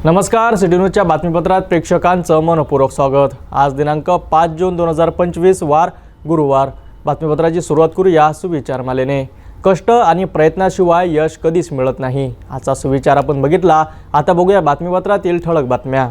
नमस्कार, सिटी न्यूजच्या बातमीपत्रात प्रेक्षकांचं मनपूर्वक स्वागत। आज दिनांक 5 जून 2025 वार गुरुवार। बातमीपत्राची सुरुवात करूया सुविचारमालेने। कष्ट आणि प्रयत्नाशिवाय यश कधीच मिळत नाही, आजचा सुविचार आपण बघितला। आता बघूया बातमीपत्रातील ठळक बातम्या।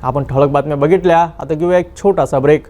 आपण ठळक बातम्या बघितल्या। आता घेऊया एक छोटासा ब्रेक।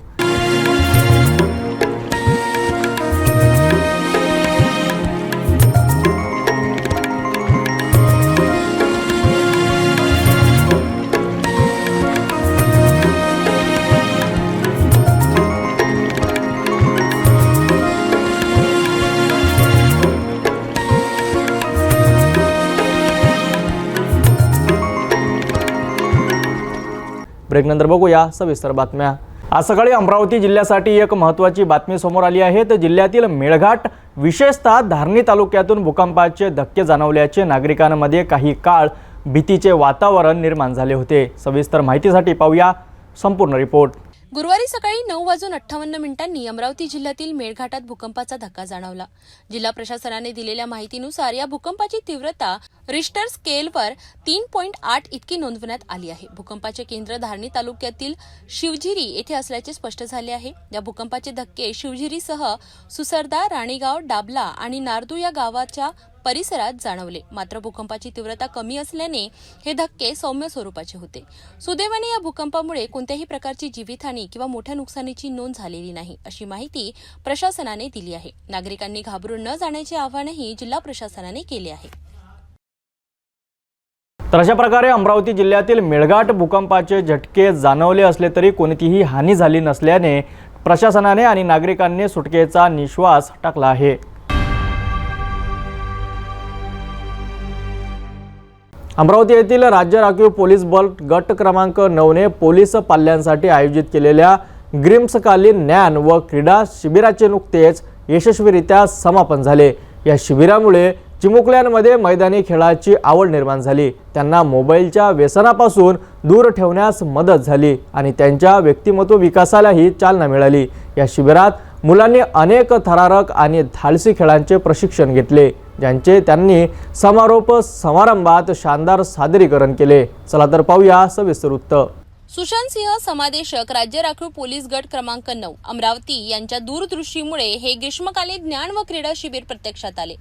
ब्रेकनंतर बघूया सविस्तर बातम्या। आज सकाळी अमरावती जिल्ह्यासाठी एक महत्त्वाची बातमी समोर आली आहे। तर जिल्ह्यातील मेळघाट विशेषतः धारणी तालुक्यातून भूकंपाचे धक्के जाणवल्याचे नागरिकांमध्ये काही काळ भीतीचे वातावरण निर्माण झाले होते। सविस्तर माहितीसाठी पाहूया संपूर्ण रिपोर्ट। गुरुवारी सकाळी 9:58 अमरावती जिल्ह्यातील मेळघाटात भूकंपाचा धक्का जाणवला। जिल्हा प्रशासनाने दिलेल्या माहितीनुसार या भूकंपाची तीव्रता रिश्टर स्केलवर 3.8 इतकी नोंदवण्यात आली आहे। भूकंपाचे केंद्र धारणी तालुक्यातील शिवझिरी येथे असल्याचे स्पष्ट झाले आहे। या भूकंपाचे धक्के शिवझिरीसह सुसरदा, राणीगाव, डाबला आणि नारदू या गावाच्या परिसरात जाणवले। मात्र भूकंपाची तीव्रता कमी असल्याने हे धक्के सौम्य स्वरूपाचे होते। सुदैवाने या भूकंपामुळे कोणत्याही प्रकारची जीवितहानी किंवा मोठ्या नुकसानीची नोंद झालेली नाही, अशी माहिती प्रशासनाने दिली आहे। नागरिकांनी घाबरून न जाण्याचे आवाहनही जिल्हा प्रशासनाने केले आहे। तर अशा प्रकारे अमरावती जिल्ह्यातील मेळघाट भूकंपाचे झटके जाणवले असले तरी कोणतीही हानी झाली नसल्याने प्रशासनाने आणि नागरिकांनी सुटकेचा निश्वास टाकला आहे। अमरावती येथील राज्य राखीव पोलीस बल गट क्रमांक 9 ने पोलीस पाल्यांसाठी आयोजित केलेल्या ग्रीष्मकालीन ज्ञान व क्रीडा शिबिराचे नुकतेच यशस्वीरित्या समापन झाले। या शिबिरामुळे चिमुकल्यांमध्ये मैदानी खेळाची आवड निर्माण झाली, त्यांना मोबाईलच्या व्यसनापासून दूर ठेवण्यास मदत झाली आणि त्यांच्या व्यक्तिमत्व विकासालाही चालना मिळाली। या शिबिरात मुलांनी अनेक थरारक आणि धाडसी खेळांचे प्रशिक्षण घेतले, ज्यांचे त्यांनी समारोप समारंभात शानदार सादरीकरण केले। चला तर पाहूया सविस्तर वृत्त। सुशांत सिंह समादेशक राज्य राखीव पोलीस गट क्रमांक 9 अमरावती यांच्या दूरदृष्टीमुळे हे ग्रीष्मकालीन ज्ञान व क्रीडा शिबिर प्रत्यक्षात आले।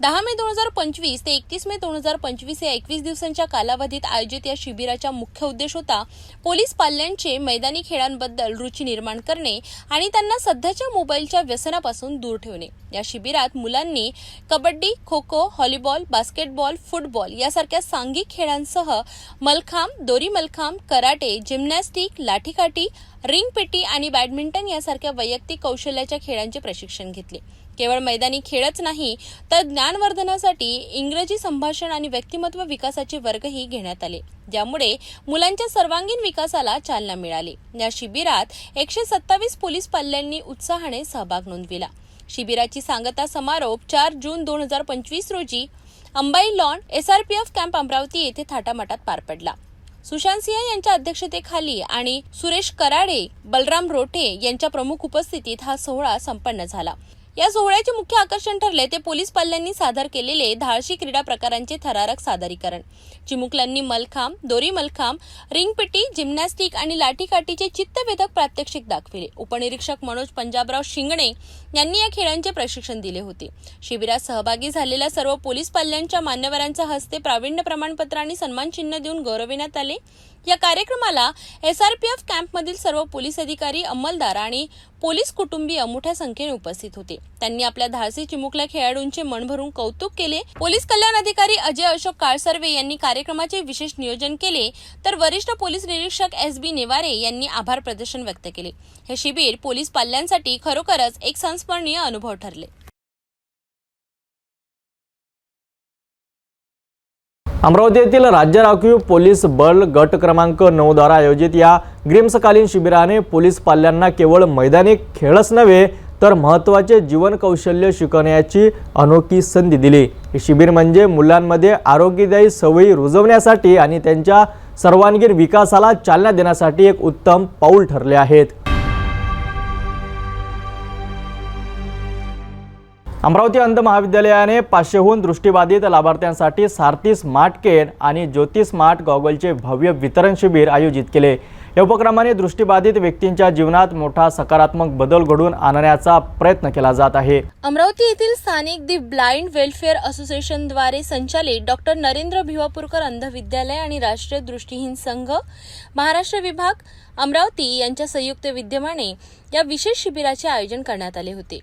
10 मे 2025 ते 31 मे 2025 या 21 दिवसांच्या कालावधीत आयोजित या शिबिराचा मुख्य उद्देश होता पोलीस पाल्यांचे मैदानी खेळांबद्दल रुची निर्माण करणे आणि त्यांना सध्याच्या मोबाईलच्या व्यसनापासून दूर ठेवणे। या शिबिरात मुलांनी kabaddi, kho kho, volleyball, basketball, football यासारख्या सांघिक खेळांसह मलखांब, दोरी मलखांब, कराटे, जिम्नॅस्टिक, लाठीकाठी, रिंगपेटी आणि बॅडमिंटन यासारख्या वैयक्तिक कौशल्याच्या खेळांचे प्रशिक्षण घेतले। केवळ मैदानी खेळच नाही तर ज्ञानवर्धनासाठी इंग्रजी संभाषण आणि व्यक्तिमत्व विकासाचे वर्गही घेण्यात आले, ज्यामुळे मुलांच्या सर्वांगीण विकासाला चालना मिळाली। या शिबिरात 127 पोलीस पाल्यांनी उत्साहाने सहभाग नोंदविला। शिबिराची सांगता समारोप 4 जून 2025 रोजी Ambai lawn SRPF camp Amravati येथे थाटामाटात पार पडला। सुशांत सिंह यांच्या अध्यक्षतेखाली आणि सुरेश कराडे, बलराम रोठे यांच्या प्रमुख उपस्थितीत हा सोहळा संपन्न झाला। या सोहळ्याचे मुख्य आकर्षण ठरले ते पोलीस पाल्यांनी सादर केलेले धाडसी क्रीडा प्रकारांचे थरारक सादरीकरण। चिमुकल्यांनी मलखांब, दोरी मलखांब, रिंगपेटी, जिम्नॅस्टिक आणि लाठीकाठीचे चित्तवेधक प्रात्यक्षिक दाखविले। उपनिरीक्षक मनोज पंजाबराव शिंगणे यांनी या खेळांचे प्रशिक्षण दिले होते। शिबिरात सहभागी झालेल्या सर्व पोलीस पाल्यांच्या मान्यवरांच्या हस्ते प्रावीण्य प्रमाणपत्र आणि सन्मान चिन्ह देऊन गौरविण्यात आले। या कार्यक्रमाला SRPF कॅम्पमधील सर्व पोलीस अधिकारी, अंमलदार आणि पोलीस कुटुंबीय मोठ्या संख्येने उपस्थित होते। त्यांनी आपल्या धाडसी चिमुकल्या खेळाडूंचे मन भरून कौतुक केले। पोलीस कल्याण अधिकारी अजय अशोक काळसर्वे यांनी कार्यक्रमाचे विशेष नियोजन केले, तर वरिष्ठ पोलीस निरीक्षक SB नेवारे यांनी आभार प्रदर्शन व्यक्त केले। हे शिबिर पोलीस पाल्यांसाठी खरोखरच एक संस्मरणीय अनुभव ठरले। अमरावती येथील राज्य राखीव पोलीस बल गट क्रमांक 9 द्वारा आयोजित या ग्रीम्सकालीन शिबिराने पोलीस पाल्यांना केवळ मैदानी खेळच नव्हे तर महत्त्वाचे जीवन कौशल्य शिकवण्याची अनोखी संधी दिली। हे शिबिर म्हणजे मुलांमध्ये आरोग्यदायी सवयी रुजवण्यासाठी आणि त्यांच्या सर्वांगीण विकासाला चालना देण्यासाठी एक उत्तम पाऊल ठरले आहेत। अमरावती अंध महाविद्यालयाने 500हून दृष्टिबाधित लाभार्थ्यांसाठी सारथी स्मार्ट केन आणि ज्योती स्मार्ट गॉगलचे भव्य वितरण शिबिर आयोजित केले। या उपक्रमाने दृष्टिबाधित व्यक्तींच्या जीवनात मोठा सकारात्मक बदल घडवून आणण्याचा प्रयत्न केला जात आहे। अमरावती येथील स्थानिक दी ब्लाइंड वेलफेअर असोसिएशन द्वारे संचालित डॉक्टर नरेंद्र भिवापूरकर अंध विद्यालय आणि राष्ट्रीय दृष्टिहीन संघ महाराष्ट्र विभाग अमरावती यांच्या संयुक्त विद्यमाने या विशेष शिबिराचे आयोजन करण्यात आले होते।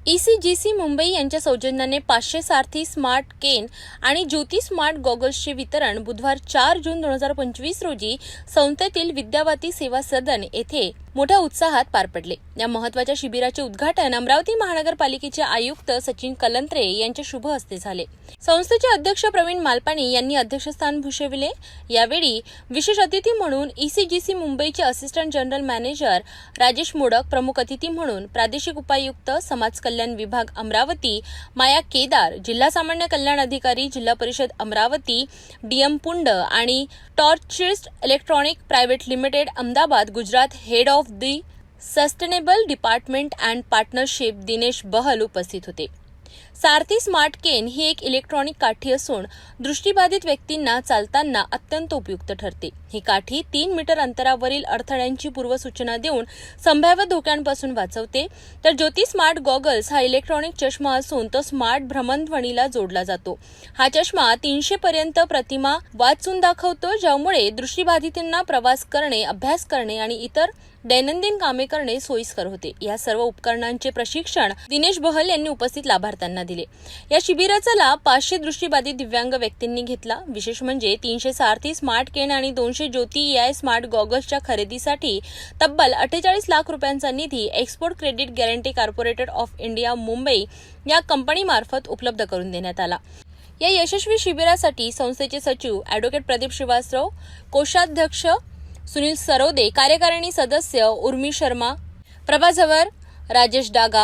ECGC मुंबई यांच्या सौजन्याने 500 सारथी स्मार्ट केन आणि ज्योती स्मार्ट गॉगल्सचे वितरण बुधवार 4 जून 2025 रोजी संस्थेतील विद्यावाती सेवा सदन येथे मोठ्या उत्साहात पार पडले। या महत्त्वाच्या शिबिराचे उद्घाटन अमरावती महानगरपालिकेचे आयुक्त सचिन कलंत्रे यांच्या शुभ हस्ते झाले। संस्थेचे अध्यक्ष प्रवीण मालपाणी यांनी अध्यक्षस्थान भूषविले। यावेळी विशेष अतिथी म्हणून ECGC मुंबईचे assistant general manager Rajesh modak, प्रमुख अतिथी म्हणून प्रादेशिक उपायुक्त समाज कल्याण विभाग अमरावती माया केदार, जिल्हा सामान्य कल्याण अधिकारी जिल्हा परिषद अमरावती DM पुंड आणि टॉर्चिस्ट electronic private limited Ahmedabad Gujarat head of the sustainable department and partnership Dinesh Bahl उपस्थित होते। सारथी स्मार्ट केन ही एक इलेक्ट्रॉनिक काठी असून दृष्टिबाधित व्यक्तींना चालताना अत्यंत उपयुक्त ठरते। ही काठी 3 मीटर अंतरावरील अडथळ्यांची पूर्वसूचना देऊन संभाव्य धोक्यांपासून वाचवते। तर ज्योती स्मार्ट गॉगल्स हा इलेक्ट्रॉनिक चष्मा असून तो स्मार्ट भ्रमणध्वनीला जोडला जातो। हा चष्मा 300 पर्यंत प्रतिमा वाचून दाखवतो, ज्यामुळे दृष्टिबाधितांना प्रवास करणे, अभ्यास करणे आणि इतर दैनंदिन कामे करणे सोयीस्कर होते। या सर्व उपकरणांचे प्रशिक्षण दिनेश बहल यांनी उपस्थित लाभार्थ्यांना दिले। या शिबिराचा लाभ 500 दृष्टिबाधित दिव्यांग व्यक्तींनी घेतला। विशेष म्हणजे 300 सारथी स्मार्ट केन आणि 200 ज्योती AI स्मार्ट गॉगल्सच्या खरेदीसाठी तब्बल 48 लाख रुपयांचा निधी export credit guarantee corporated of India Mumbai या कंपनीमार्फत उपलब्ध करून देण्यात आला। या यशस्वी शिबिरासाठी संस्थेचे सचिव ॲडव्होकेट प्रदीप श्रीवास्तव, कोषाध्यक्ष सुनील सरोदे, कार्यकारिणी सदस्य उर्मी शर्मा, प्रभा झवर, राजेश डागा,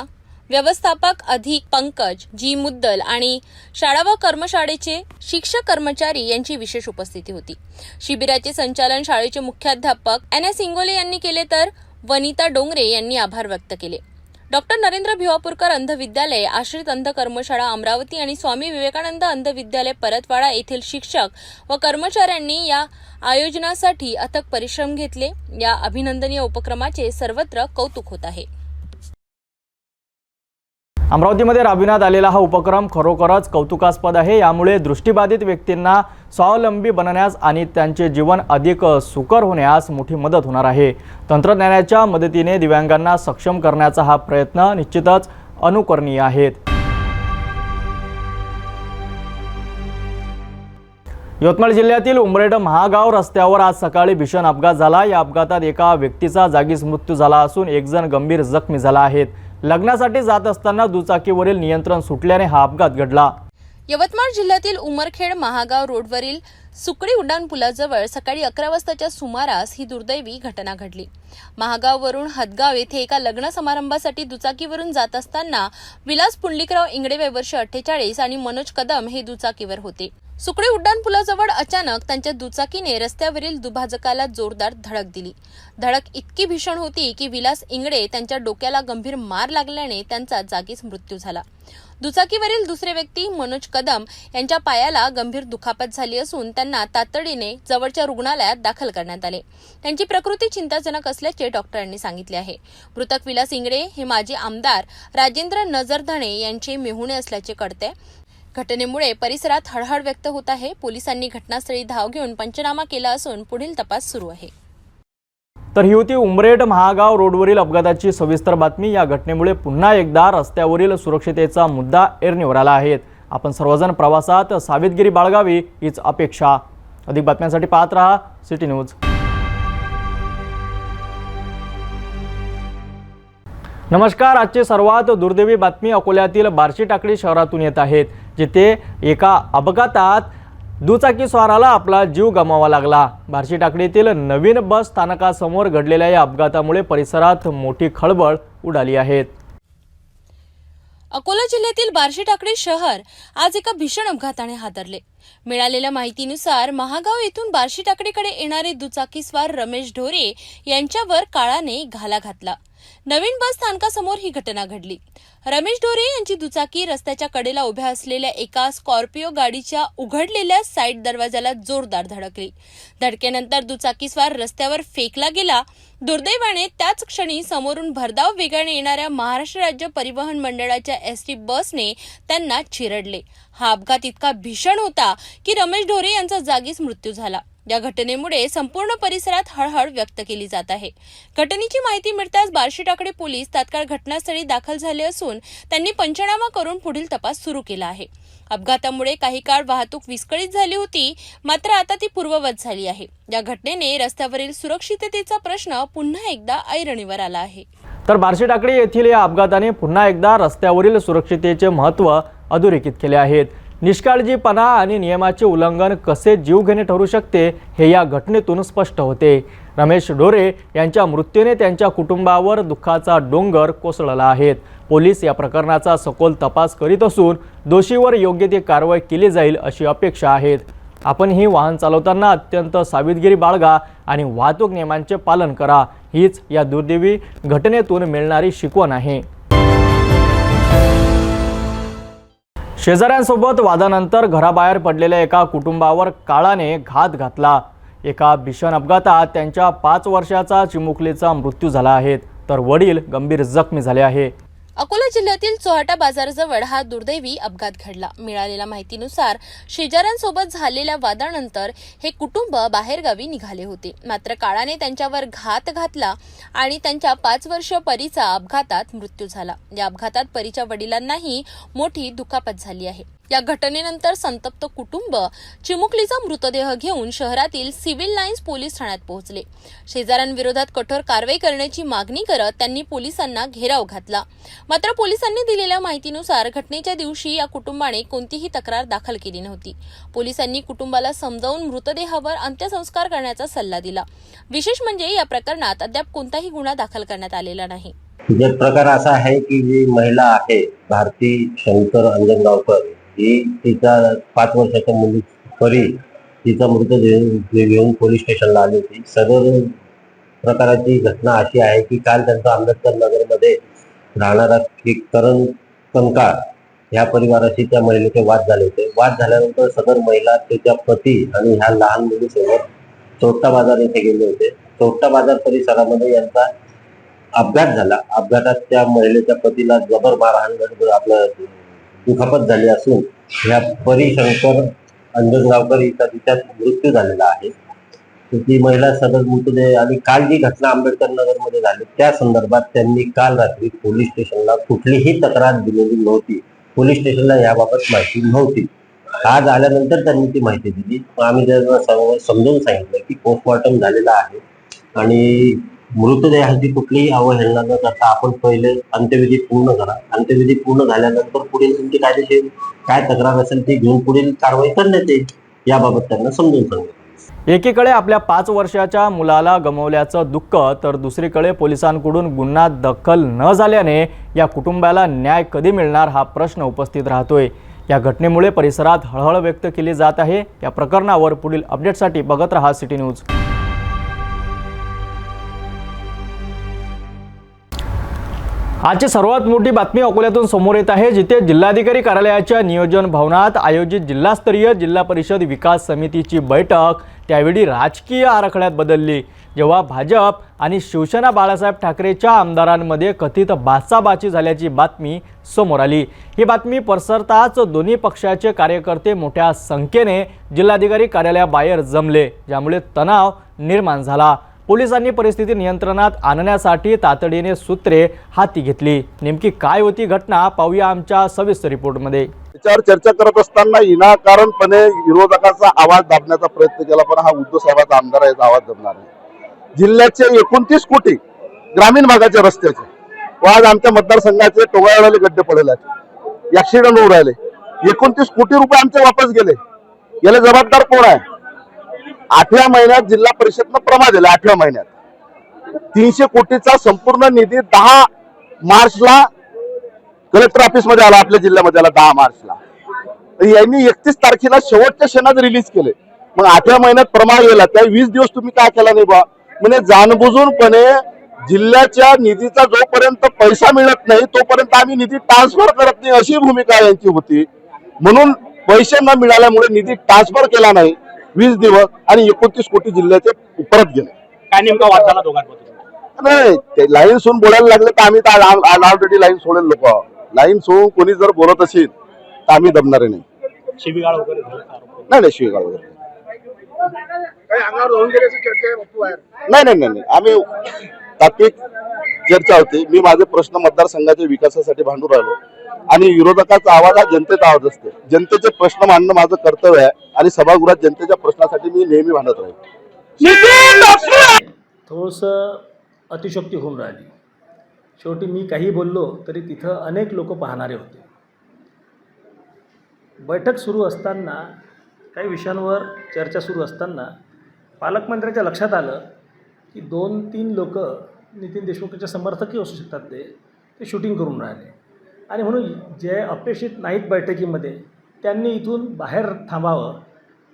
व्यवस्थापक अधिक पंकज जी मुद्दल आणि शाळा व कर्मशाळेचे शिक्षक कर्मचारी यांची विशेष उपस्थिती होती। शिबिराचे संचालन शाळेचे मुख्याध्यापक NS इंगोले यांनी केले तर वनिता डोंगरे यांनी आभार व्यक्त केले। डॉक्टर नरेंद्र भिवापूरकर अंध विद्यालय, आश्रित अंध कर्मशाळा अमरावती आणि स्वामी विवेकानंद अंध विद्यालय परतवाडा येथील शिक्षक व कर्मचाऱ्यांनी या आयोजनासाठी अथक परिश्रम घेतले। या अभिनंदनीय उपक्रमाचे सर्वत्र कौतुक होत आहे। अमरावतीमध्ये राबविण्यात आलेला हा उपक्रम खरोखरच कौतुकास्पद आहे। यामुळे दृष्टिबाधित व्यक्तींना स्वावलंबी बनण्यास आणि त्यांचे जीवन अधिक सुकर होण्यास मोठी मदत होणार आहे। तंत्रज्ञानाच्या मदतीने दिव्यांगांना सक्षम करण्याचा हा प्रयत्न निश्चितच अनुकरणीय आहे। यवतमाळ जिल्ह्यातील उमरेड महागाव रस्त्यावर आज सकाळी भीषण अपघात झाला। या अपघातात एका व्यक्तीचा जागीच मृत्यू झाला असून एक जण गंभीर जखमी झाला आहे। लग्नासाठी जात असताना दुचाकीवरील नियंत्रण सुटल्याने हा अपघात घडला। यवतमाळ जिल्ह्यातील उमरखेड महागाव रोडवरील सुकडी उड्डाणपुलाजवळ सकाळी 11 वाजताच्या सुमारास ही दुर्दैवी घटना घडली। महागाववरून हदगाव येथे एका लग्न समारंभासाठी दुचाकीवरून जात असताना विलास पुंडलिकराव इंगडे वय वर्ष 48 आणि मनोज कदम हे दुचाकीवर होते। सुकडी उड्डाणपुलाजवळ अचानक त्यांच्या दुचाकीने रस्त्यावरील दुभाजकाला जोरदार धडक दिली। धडक इतकी भीषण होती की विलास इंगडे त्यांच्या डोक्याला गंभीर मार लागल्याने त्यांचा जागीच मृत्यू झाला। दुचाकीवरील दुसरे व्यक्ती मनोज कदम यांच्या पायाला गंभीर दुखापत झाली असून त्यांना तातडीने जवळच्या रुग्णालयात दाखल करण्यात आले। त्यांची प्रकृती चिंताजनक असल्याचे डॉक्टरांनी सांगितले आहे। मृतक विलास इंगडे हे माजी आमदार राजेंद्र नजरधणे यांचे मेहुणे असल्याचे कळते। घटनेमुळे परिसरात हळहळ व्यक्त होत आहे। पोलिसांनी घटनास्थळी धाव घेऊन पंचनामा केला असून पुढील तपास सुरू आहे। तर ही होती उमरेड महागाव रोडवरील अपघाताची सविस्तर बातमी। या घटनेमुळे पुन्हा एकदा रस्त्यावरील सुरक्षिततेचा मुद्दा ऐरणीवर आला आहे। आपण सर्वजण प्रवासात सावधगिरी बाळगावी हीच अपेक्षा। अधिक बातम्यांसाठी पाहत रहा सिटी न्यूज। नमस्कार, आजची सर्वात दुर्दैवी बातमी अकोल्यातील बार्शी टाकळी शहरातून येत आहे। जिथे एका अपघातात दुचाकीस्वाराला आपला जीव गमवावा लागला। बार्शी टाकडीतील नवीन बस स्थानकासमोर घडलेल्या या अपघातामुळे परिसरात मोठी खळबळ उडाली आहे। अकोला जिल्ह्यातील बार्शी टाकळी शहर आज एका भीषण अपघाताने हादरले। मिळालेल्या माहितीनुसार महागाव येथून बार्शी टाकडीकडे येणारे दुचाकीस्वार रमेश ढोरे यांच्यावर काळाने घाला घातला। नवीन बस स्थानकासमोर ही घटना घडली। रमेश ढोरे यांची दुचाकी रस्त्याच्या कडेला उभ्या असलेल्या एका स्कॉर्पिओ गाडीच्या उघडलेल्या साईड दरवाजाला जोरदार धडकली। धडकेनंतर दुचाकीस्वार रस्त्यावर फेकला गेला। दुर्दैवाने त्याच क्षणी समोरून भरधाव वेगाने येणाऱ्या महाराष्ट्र राज्य परिवहन मंडळाच्या एसटी बसने त्यांना चिरडले। हा अपघात इतका भीषण होता की रमेश ढोरे यांचा जागीच मृत्यू झाला। या घटनेमुळे संपूर्ण परिसरात हळहळ व्यक्त केली जात आहे। घटनेची माहिती मिळताच बार्शी टाकळी पोलीस तात्काळ घटनास्थळी दाखल झाले असून त्यांनी पंचनामा करून पुढील तपास सुरू केला आहे। अपघातामुळे काही काळ वाहतूक विस्कळीत झाली होती, मात्र आता ती पूर्ववत झाली आहे। या घटनेने रस्त्यावरील सुरक्षिततेचा प्रश्न पुन्हा एकदा ऐरणीवर आला आहे। तर बार्शी टाकळी येथील या अपघाताने पुन्हा एकदा रस्त्यावरील सुरक्षिततेचे महत्त्व अधोरेखित केले आहेत। निष्काळजीपणा आणि नियमाचे उल्लंघन कसे जीवघेणे ठरू शकते हे या घटनेतून स्पष्ट होते। रमेश ढोरे यांच्या मृत्यूने त्यांच्या कुटुंबावर दुःखाचा डोंगर कोसळला आहे। पोलीस या प्रकरणाचा सखोल तपास करीत असून दोषीवर योग्य ती कारवाई केली जाईल अशी अपेक्षा आहे। आपणही वाहन चालवताना अत्यंत सावधगिरी बाळगा आणि वाहतूक नियमांचे पालन करा, हीच या दुर्दैवी घटनेतून मिळणारी शिकवण आहे। शेजाऱ्यांसोबत वादानंतर घराबाहेर पडलेल्या एका कुटुंबावर काळाने घात घातला। एका भीषण अपघातात त्यांच्या 5 वर्षाचा चिमुकलीचा मृत्यू झाला आहे, तर वडील गंभीर जखमी झाले आहे। अकोला जिल्ह्यातील चोहाटा बाजाराजवळ हा दुर्दैवी अपघात घडला। मिळालेल्या माहितीनुसार शेजाऱ्यांसोबत झालेल्या वादानंतर हे कुटुंब बाहेरगावी निघाले होते, मात्र काळाने त्यांच्यावर घात घातला आणि त्यांच्या 5 वर्षीय परीचा अपघातात मृत्यू झाला। या अपघातात परीच्या वडिलांनाही मोठी दुखापत झाली आहे। या घटनेनंतर संतप्त कुटुंब चिमुकलीचा मृतदेह घेऊन शहरातील सिव्हिल लाईन्स पोलीस ठाण्यात पोहोचले। शेजाऱ्यांविरोधात कठोर कारवाई करण्याची मागणी करत त्यांनी पोलिसांना घेराव घातला, मात्र पोलिसांनी दिलेल्या माहितीनुसार घटनेच्या दिवशी या कुटुंबाने कोणतीही तक्रार दाखल केली नव्हती। पोलिसांनी कुटुंबाला समजावून मृतदेहावर अंत्यसंस्कार करण्याचा सल्ला दिला। विशेष म्हणजे या प्रकरणात अद्याप कोणताही गुन्हा दाखल करण्यात आलेला नाही। जे प्रकार असा आहे की जी महिला आहे भारती शंकर अंजनगावकर, ही तिचा 5 वर्षाच्या मुली परी तिचा मृतदेह घेऊन पोलीस स्टेशनला आली होती। सदर प्रकाराची घटना अशी आहे की काल त्यांचा आंबेडकर नगरमध्ये राहणारा करण कंकाळ ह्या परिवाराशी त्या महिलेचे वाद झाले होते। वाद झाल्यानंतर सदर महिला तिच्या पती आणि ह्या लहान मुलीसोबत चोट्टा बाजार येथे गेले होते। चोट्टा बाजार परिसरामध्ये यांचा अपघात झाला। अपघातात त्या महिलेच्या पतीला जबर मारहाण आपलं दुखापत झाली असून ह्या परी शंकर अंजनगावकर हिचा तिच्यात मृत्यू झालेला आहे। ती महिला सदर मृतदेह आणि काल जी घटना आंबेडकर नगर मध्ये झाली त्या संदर्भात त्यांनी काल रात्री पोलीस स्टेशनला कुठलीही तक्रार दिलेली नव्हती। पोलीस स्टेशनला याबाबत माहिती नव्हती। आज आल्यानंतर त्यांनी ती माहिती दिली। आम्ही त्यांना समजून सांगितलं की पोस्टमॉर्टम झालेला आहे आणि मृतदेहाची कुठलीही अवहेलना न करता आपण पहिले अंत्यविधी पूर्ण करा। अंत्यविधी पूर्ण झाल्यानंतर पुढील तुमची कायदेशीर काय तक्रार असेल ती घेऊन पुढील कारवाई करण्यात येईल, याबाबत त्यांना समजून सांगितलं। एकीकडे आपल्या 5 वर्षाच्या मुलाला गमावल्याचं दुःख, तर दुसरीकडे पोलिसांकडून गुन्हा दाखल न झाल्याने या कुटुंबाला न्याय कधी मिळणार हा प्रश्न उपस्थित राहतोय। या घटनेमुळे परिसरात हळहळ व्यक्त केली जात आहे। या प्रकरणावर पुढील अपडेटसाठी बघत रहा सिटी न्यूज। आजची सर्वात मोठी बातमी अकोल्यातून समोर येत आहे, जिथे जिल्हाधिकारी कार्यालयाच्या नियोजन भवनात आयोजित जिल्हास्तरीय जिल्हा परिषद विकास समितीची बैठक, त्यावेळी राजकीय आराखड्यात बदलली। जेव्हा भाजप आणि शिवसेना बाळासाहेब ठाकरेच्या आमदारांमध्ये कथित बाचाबाची झाल्याची बातमी समोर आली। ही बातमी पसरताच दोन्ही पक्षाचे कार्यकर्ते मोठ्या संख्येने जिल्हाधिकारी कार्यालयाबाहेर जमले, ज्यामुळे तणाव निर्माण झाला। पोलिसांनी परिस्थिती नियंत्रणात आणण्यासाठी तातडीने सूत्रे हाती घेतली। नेमकी काय होती घटना पाहूया आमच्या सविस्तर रिपोर्टमध्ये। त्याच्यावर चर्चा करत असताना विनाकारणपणे विरोधकाचा आवाज दाबण्याचा प्रयत्न केला, पण हा उद्धव साहेबांचा आमदार आहे, आवाज दाबणार नाही। जिल्ह्याचे 29 कोटी ग्रामीण भागाचे रस्त्याचे आज आमच्या मतदारसंघाचे टोगाळलेले गड्डे पडलेले आहेत, ऍक्सिडेंट होऊ राहिले। 29 कोटी रुपये आमचे वापस गेले. याला जबाबदार कोण आहे? 8व्या महिन्यात जिल्हा परिषदनं प्रमा दिला. 8व्या महिन्यात 300 कोटीचा संपूर्ण निधी 10 मार्चला कलेक्टर ऑफिस मध्ये आला, आपल्या जिल्ह्यामध्ये आला 10 मार्चला. यांनी 31 तारखेला शेवटच्या क्षणात रिलीज केले. मग 8व्या महिन्यात प्रमा गेला, त्या 20 दिवस तुम्ही काय केला नाही बा? म्हणजे जाणबुजूनपणे जिल्ह्याच्या निधीचा जोपर्यंत पैसा मिळत नाही तोपर्यंत आम्ही निधी ट्रान्सफर करत नाही, अशी भूमिका यांची होती. म्हणून पैसे न मिळाल्यामुळे निधी ट्रान्सफर केला नाही 20 दिवस आणि 29 कोटी जिल्ह्याचे परत गेले. काय नेमका वाद झाला दोघांमध्ये? नाही, ते लाईन सोडून बोलायला लागले तर आम्ही तर ऑलरेडी लाईन सोडेल. लोक लाईन सोडून कोणी जर बोलत असेल तर आम्ही दमणारे नाही. शिवीगाळ वगैरे झाल्याचा आरोप. नाही शिवेगाळ वगैरे काही अंगावर होऊन गेल्याची चर्चा आहे बापू बाहेर. नाही. आम्ही तात्विक चर्चा होती. मी माझे प्रश्न मतदारसंघाच्या विकासासाठी भांडून राहिलो आणि विरोधकाचा आवाज हा जनतेचा आवाज असते. जनतेचे प्रश्न मांडणं माझं कर्तव्य आहे आणि सभागृहात जनतेच्या प्रश्नासाठी मी नेहमी भांडत राहील. थोडंसं अतिशयोक्ती होऊन राहिली. शेवटी मी काही बोललो तरी तिथं अनेक लोक पाहणारे होते. बैठक सुरू असताना, काही विषयांवर चर्चा सुरू असताना पालकमंत्र्यांच्या लक्षात आलं की 2-3 लोक नितीन देशमुखच्या समर्थकही असू शकतात, ते शूटिंग करून राहिले आणि म्हणून जे अपेक्षित नाहीत बैठकीमध्ये त्यांनी इथून बाहेर थांबावं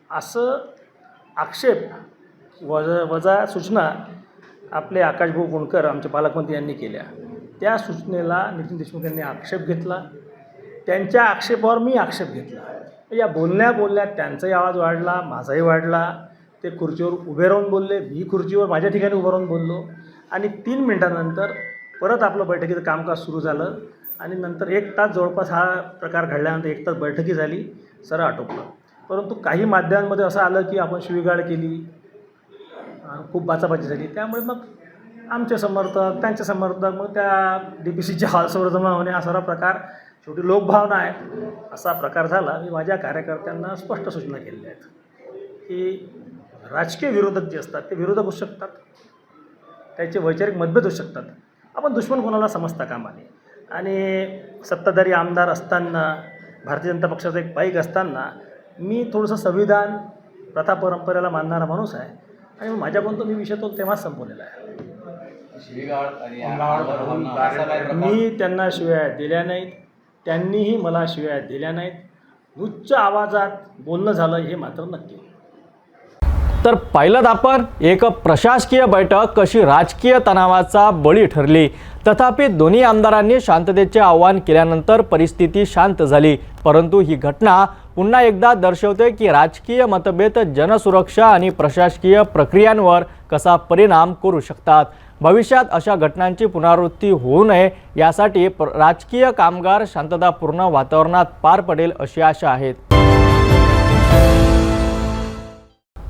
असं आक्षेप वजा सूचना आपले आकाशभाऊ गोंडकर आमचे पालकमंत्री यांनी केल्या. त्या सूचनेला नितीन देशमुख यांनी आक्षेप घेतला. त्यांच्या आक्षेपावर मी आक्षेप घेतला. या बोलण्यात त्यांचाही आवाज वाढला, माझाही वाढला. ते खुर्चीवर उभे राहून बोलले, मी खुर्चीवर माझ्या ठिकाणी उभं राहून बोललो आणि 3 मिनिटांनंतर परत आपलं बैठकीचं कामकाज सुरू झालं आणि नंतर 1 तास जवळपास हा प्रकार घडल्यानंतर 1 तास बैठकी झाली, सरळ आटोपलं. परंतु काही माध्यमांमध्ये असं आलं की आपण शिवीगाळ केली, खूप बाचाबाची झाली. त्यामुळे मग आमचे समर्थक, त्यांचे समर्थक, मग त्या DPCच्या हॉलसमोर जमा होणे, हा सारा प्रकार शेवटी लोकभावना आहे, असा प्रकार झाला. मी माझ्या कार्यकर्त्यांना स्पष्ट सूचना केलेल्या आहेत की राजकीय विरोधक जे असतात ते विरोधक होऊ शकतात, त्याचे वैचारिक मतभेद होऊ शकतात. आपण दुश्मन कोणाला समजता कामा नये. आणि सत्ताधारी आमदार असताना, भारतीय जनता पक्षाचा एक पाईक असताना मी थोडंसं संविधान, प्रथा परंपरेला मानणारा माणूस आहे आणि माझ्याकडून तो मी विषय तो तेव्हाच संपवलेला आहे. मी त्यांना शिव्या दिल्या नाहीत, त्यांनीही मला शिव्या दिल्या नाहीत. उच्च आवाजात बोलणं झालं हे मात्र नक्की. तर पाहिलं आपण एक प्रशासकीय बैठक कशी राजकीय तणावाचा बळी ठरली. तथापि दोन्ही आमदारांनी शांततेचे आवाहन केल्यानंतर परिस्थिती शांत झाली. परंतु ही घटना पुन्हा एकदा दर्शवते की राजकीय मतभेद जनसुरक्षा आणि प्रशासकीय प्रक्रियांवर कसा परिणाम करू शकतात. भविष्यात अशा घटनांची पुनरावृत्ती होऊ नये यासाठी राजकीय कामगार शांततापूर्ण वातावरणात पार पडेल अशी आशा आहे.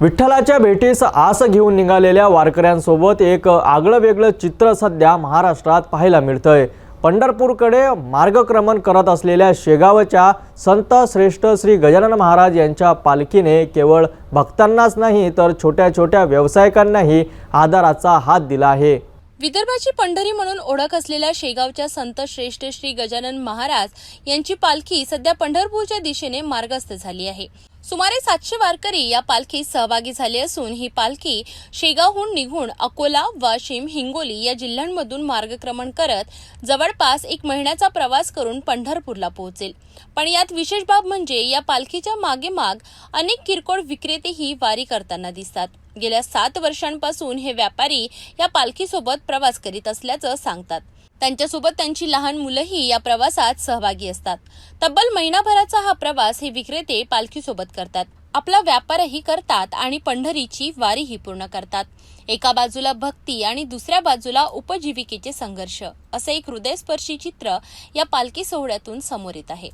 विठ्ठलाच्या भेटीस आस घेऊन निघालेल्या वारकऱ्यांसोबत एक आगळं वेगळं चित्र सध्या महाराष्ट्रात पाहायला मिळतंय. पंढरपूरकडे मार्गक्रमण करत असलेल्या शेगावच्या संत श्रेष्ठ श्री गजानन महाराज यांच्या पालखीने केवळ भक्तांनाच नाही तर छोट्या छोट्या व्यावसायिकांनाही आधाराचा हात दिला आहे. विदर्भाची पंढरी म्हणून ओळख असलेल्या शेगावच्या संत श्रेष्ठ श्री गजानन महाराज यांची पालखी सध्या पंढरपूरच्या दिशेने मार्गस्थ झाली आहे. सुमारे 700 वारकरी या पालखीत सहभागी झाले असून ही पालखी शेगावहून निघून अकोला, वाशिम, हिंगोली या जिल्ह्यांमधून मार्गक्रमण करत जवळपास 1 महिन्याचा प्रवास करून पंढरपूरला पोहोचेल. पण यात विशेष बाब म्हणजे या पालखीच्या मागेमाग अनेक किरकोळ विक्रेतेही वारी करताना दिसतात. गेल्या 7 वर्षांपासून हे व्यापारी या पालखीसोबत प्रवास करीत असल्याचं सांगतात. त्यांच्यासोबत त्यांची लहान मुलंही या प्रवासात सहभागी असतात. तब्बल महिनाभराचा हा प्रवास हे विक्रेते पालखीसोबत करतात. आपला व्यापारही करतात आणि पंढरीची वारीही पूर्ण करतात. एका बाजूला भक्ती आणि दुसऱ्या बाजूला उपजीविकेचे संघर्ष, असं एक हृदयस्पर्शी चित्र या पालखी सोहळ्यातून समोर येत आहे.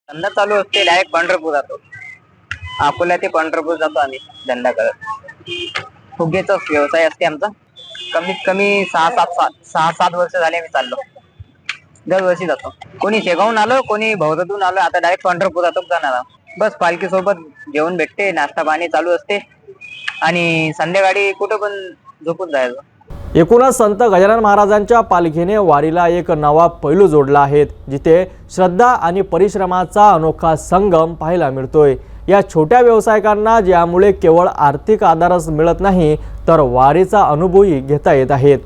धंदा चालू असते, डायरेक्ट पंढरपूर जातो. अकोला ते पंढरपूर जातो आम्ही धंदा करत. फुग्याचा व्यवसाय असते आमचा. कमीत कमी 6-7 वर्ष झाले आम्ही चाललो. दरवर्षी जातो. कोणी शेगावून आलो, कोणी भौतातून आलो. आता डायरेक्ट पंढरपूर जातो जाणार. बस पालखी सोबत जेवण भेटते, नाश्ता पाणी चालू असते आणि संध्याकाळी कुठं पण झोपून जायचं. एकूणच संत गजानन महाराजांच्या पालखीने वारीला एक नवा पैलू जोडला आहे, जिथे श्रद्धा आणि परिश्रमाचा अनोखा संगम पाहायला मिळतोय। या छोट्या व्यावसायिकांना ज्यामुळे केवळ आर्थिक आधारच मिळत नाही, तर वारीचा अनुभवही घेता येत आहेत।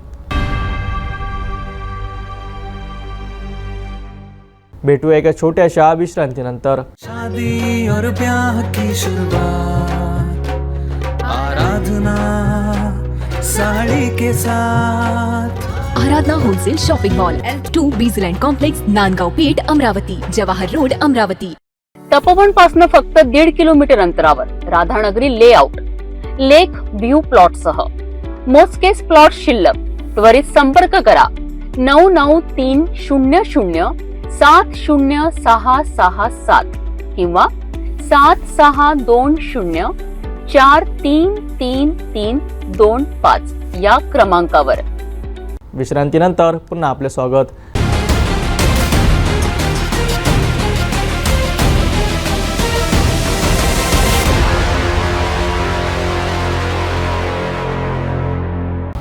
भेटूया एका छोट्याशा विश्रांतीनंतर। शादी और ब्याह की शुरुआत, आराधना साड़ी के साथ। Aradhana wholesale shopping mall, L2 Bizland complex, Nandgaon Peth, Amravati, Jawahar road, Amravati. Tapovan पासून फक्त 1.5 किलोमीटर अंतरावर Radhanagari layout, lake view plot सह मोजकेच प्लॉट शिल्लक। त्वरित संपर्क करा 9930706667 किंवा 7620433325 या क्रमांकावर। विश्रांतीनंतर पुन्हा आपले स्वागत।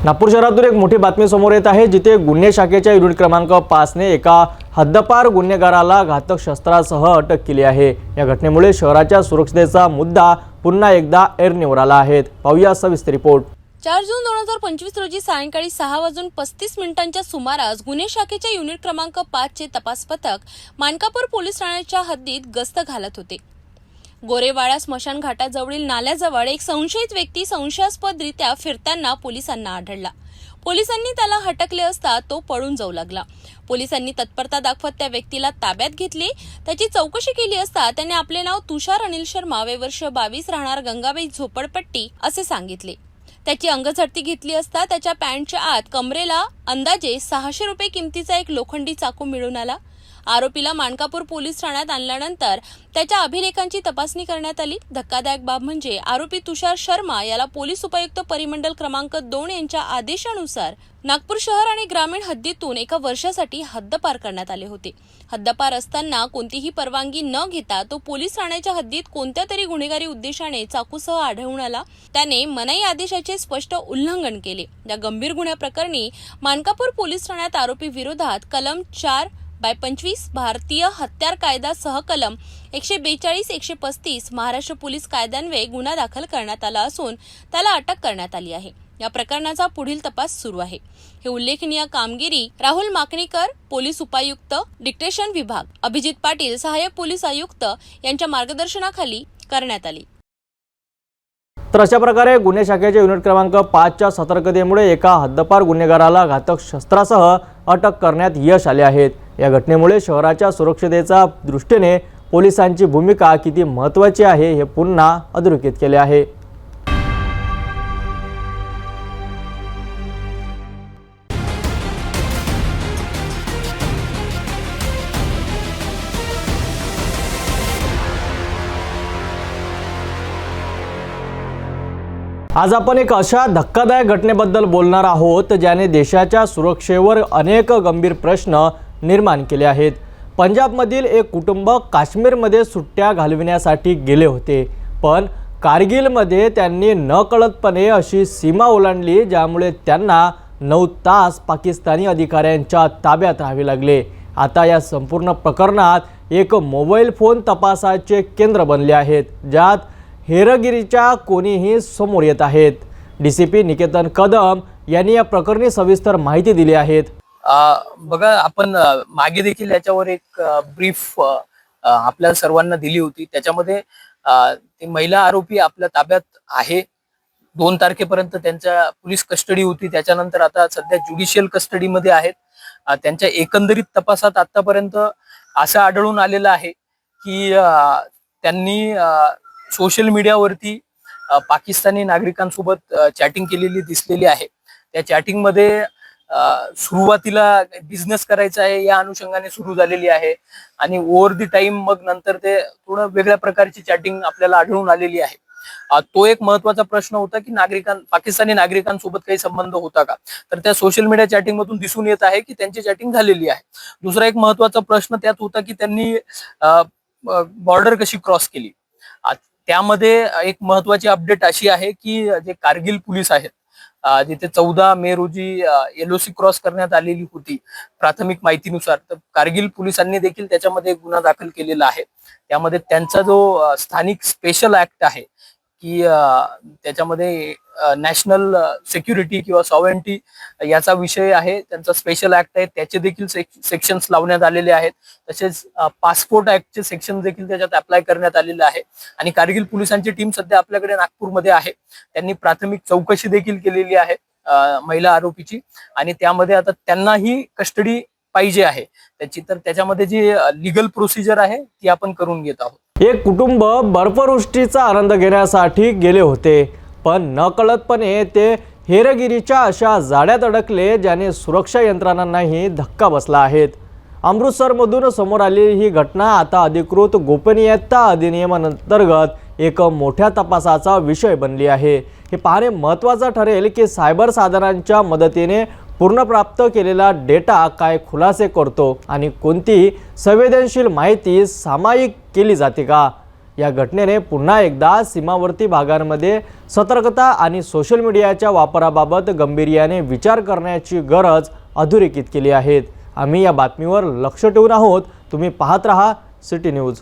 नागपूर शहरातून एक मोठी बातमी समोर येत आहे, जिथे गुन्हे शाखेच्या युनिट क्रमांक 5 ने एका हद्दपार गुन्हेगाराला घातक शस्त्रासह अटक केली आहे। या घटनेमुळे शहराच्या सुरक्षेचा मुद्दा पुन्हा एकदा ऐरणीवर आला आहे। पाहूया सविस्तर रिपोर्ट। 4 जून 2025 रोजी सायंकाळी 6:35 सुमारास गुन्हे शाखेच्या युनिट क्रमांक 5 चे तपास पथक मानकापूर पोलीस ठाण्याच्या हद्दीत गस्त घालत होते। गोरेवाडा स्मशान घाटाजवळील नाल्याजवळ एक संशयित व्यक्ती संशयास्पदरित्या फिरताना पोलिसांना आढळला। पोलिसांनी त्याला हटकले असता तो पळून जाऊ लागला। पोलिसांनी तत्परता दाखवत त्या व्यक्तीला ताब्यात घेतले। त्याची चौकशी केली असता त्याने आपले नाव तुषार अनिल शर्मा, वय वर्ष 22, राहणार गंगाबाई झोपडपट्टी असे सांगितले। त्याची अंगझडती घेतली असता त्याच्या पॅन्टच्या आत कमरेला अंदाजे 600 रुपये किमतीचा एक लोखंडी चाकू मिळून आला। आरोपीला मानकापूर पोलीस ठाण्यात आणल्यानंतर त्याच्या अभिलेखांची तपासणी करण्यात आली। धक्कादायक बाब म्हणजे आरोपी तुषार शर्मा याला पोलीस उपायुक्त परिमंडल क्रमांक 2 यांच्या आदेशानुसार नागपूर शहर आणि ग्रामीण हद्दीतून एका वर्षासाठी हद्दपार करण्यात आले होते। हद्दपार असताना कोणतीही परवानगी न घेता तो पोलीस ठाण्याच्या हद्दीत कोणत्या तरी गुन्हेगारी उद्देशाने चाकूसह आढळून आला। त्याने मनाई आदेशाचे स्पष्ट उल्लंघन केले। या गंभीर गुन्ह्याप्रकरणी मानकापूर पोलीस ठाण्यात आरोपी विरोधात कलम 4/25 भारतीय हत्यार कायदा सह कलम 142-135 महाराष्ट्र पोलीस कायद्यान्वये गुन्हा दाखल करण्यात आला असून त्याला अटक करण्यात आली आहे। या प्रकरणाचा पुढील तपास सुरू आहे। हे उल्लेखनीय कामगिरी राहुल माकणीकर, पोलीस उपायुक्त डिक्टेशन विभाग, अभिजित पाटील, सहाय्यक पोलीस आयुक्त यांच्या मार्गदर्शनाखाली करण्यात आली। तर अशा प्रकारे गुन्हे शाखेच्या युनिट क्रमांक 5च्या सतर्कतेमुळे एका हद्दपार गुन्हेगाराला घातक शस्त्रासह अटक करण्यात यश आले आहे। या घटनेमुळे शहराच्या सुरक्षतेच्या दृष्टीने पोलिसांची भूमिका किती महत्त्वाची आहे हे पुन्हा अधोरेखित केले आहे। आज आपण एक अशा धक्कादायक घटनेबद्दल बोलणार आहोत, ज्याने देशाच्या सुरक्षेवर अनेक गंभीर प्रश्न निर्माण केले आहेत। पंजाबमधील एक कुटुंब काश्मीरमध्ये सुट्ट्या घालविण्यासाठी गेले होते, पण कारगिलमध्ये त्यांनी नकळतपणे अशी सीमा ओलांडली, ज्यामुळे त्यांना 9 तास पाकिस्तानी अधिकाऱ्यांच्या ताब्यात राहावे लागले। आता या संपूर्ण प्रकरणात एक मोबाईल फोन तपासाचे केंद्र बनले आहेत, ज्यात हेरगिरीच्या कोणीही समोर येत आहेत। डीसीपी निकेतन कदम यांनी या प्रकरणी सविस्तर माहिती दिली आहे। बघा, आपण मागे देखील याच्यावर एक ब्रीफ आपल्या सर्वांना दिली होती। त्याच्यामध्ये ते महिला आरोपी आपल्या ताब्यात आहे। 2 तारखेपर्यंत त्यांच्या पोलीस कस्टडी होती, त्याच्यानंतर आता सध्या ज्युडिशियल कस्टडीमध्ये आहेत। त्यांच्या एकंदरीत तपासात आतापर्यंत असं आढळून आलेलं आहे की त्यांनी सोशल मीडियावरती पाकिस्तानी नागरिकांसोबत चॅटिंग केलेली दिसलेली आहे। त्या चॅटिंगमध्ये सुरुवातीला बिझनेस करायचा आहे या अनुषंगाने सुरू झालेली आहे आणि ओव्हर दी टाइम मग नंतर ते थोडं वेगळ्या प्रकारची चॅटिंग आपल्याला आढळून आलेली आहे। तो एक महत्त्वाचा प्रश्न होता की पाकिस्तानी नागरिकांसोबत काही संबंध होता का, तर त्या सोशल मीडिया चॅटिंग मधून दिसून येत आहे की त्यांची चॅटिंग झालेली आहे। दुसरा एक महत्त्वाचा प्रश्न त्यात होता की त्यांनी बॉर्डर कशी क्रॉस केली। त्यामध्ये एक महत्त्वाची अपडेट अशी आहे की जे कारगिल पोलीस आहेत जिथे 14 मे रोजी LOC क्रॉस करण्यात आलेली होती प्राथमिक माहितीनुसार. तर कारगिल पोलिसांनी देखील त्याच्यामध्ये गुन्हा दाखल केलेला आहे. त्यामध्ये त्यांचा जो स्थानिक स्पेशल ऍक्ट आहे की त्याच्यामध्ये नॅशनल सिक्युरिटी किंवा सॉव्हरेंटी याचा विषय आहे, त्यांचा स्पेशल ऍक्ट आहे, त्याचे देखील सेक्शन्स लावण्यात आलेले आहेत. तसेच पासपोर्ट ऍक्टचे सेक्शन देखील त्याच्यात अप्लाय करण्यात आलेले आहे. आणि कारगिल पोलिसांची टीम सध्या आपल्याकडे नागपूरमध्ये आहे. त्यांनी प्राथमिक चौकशी देखील केलेली आहे महिला आरोपीची, आणि त्यामध्ये आता त्यांनाही कस्टडी पाहिजे आहे त्याची. तर त्याच्यामध्ये जी लिगल प्रोसिजर आहे ती आपण करून घेत आहोत. एक कुटुंब बर्फवृष्टीचा आनंद घेण्यासाठी गेले होते, पण नकळतपणे ते हेरगिरीच्या अशा जाळ्यात अडकले ज्याने सुरक्षा यंत्रणांनाही धक्का बसला आहे. अमृतसरमधून समोर आलेली ही घटना आता अधिकृत गोपनीयता अधिनियमांतर्गत एक मोठ्या तपासाचा विषय बनली आहे. हे पाहणे महत्त्वाचं ठरेल की सायबर साधनांच्या मदतीने पुनर्प्राप्त केलेला डेटा काय खुलासे करतो आणि कोणती संवेदनशील माहिती सामायिक केली जाते का. या घटनेने पुन्हा एकदा सीमावर्ती भागांमध्ये सतर्कता आणि सोशल मीडियाच्या वापराबाबत गांभीर्याने विचार करण्याची गरज अधोरेखित केली आहे. आम्ही या बातमीवर लक्ष ठेवून आहोत. तुम्ही पाहत रहा सिटी न्यूज.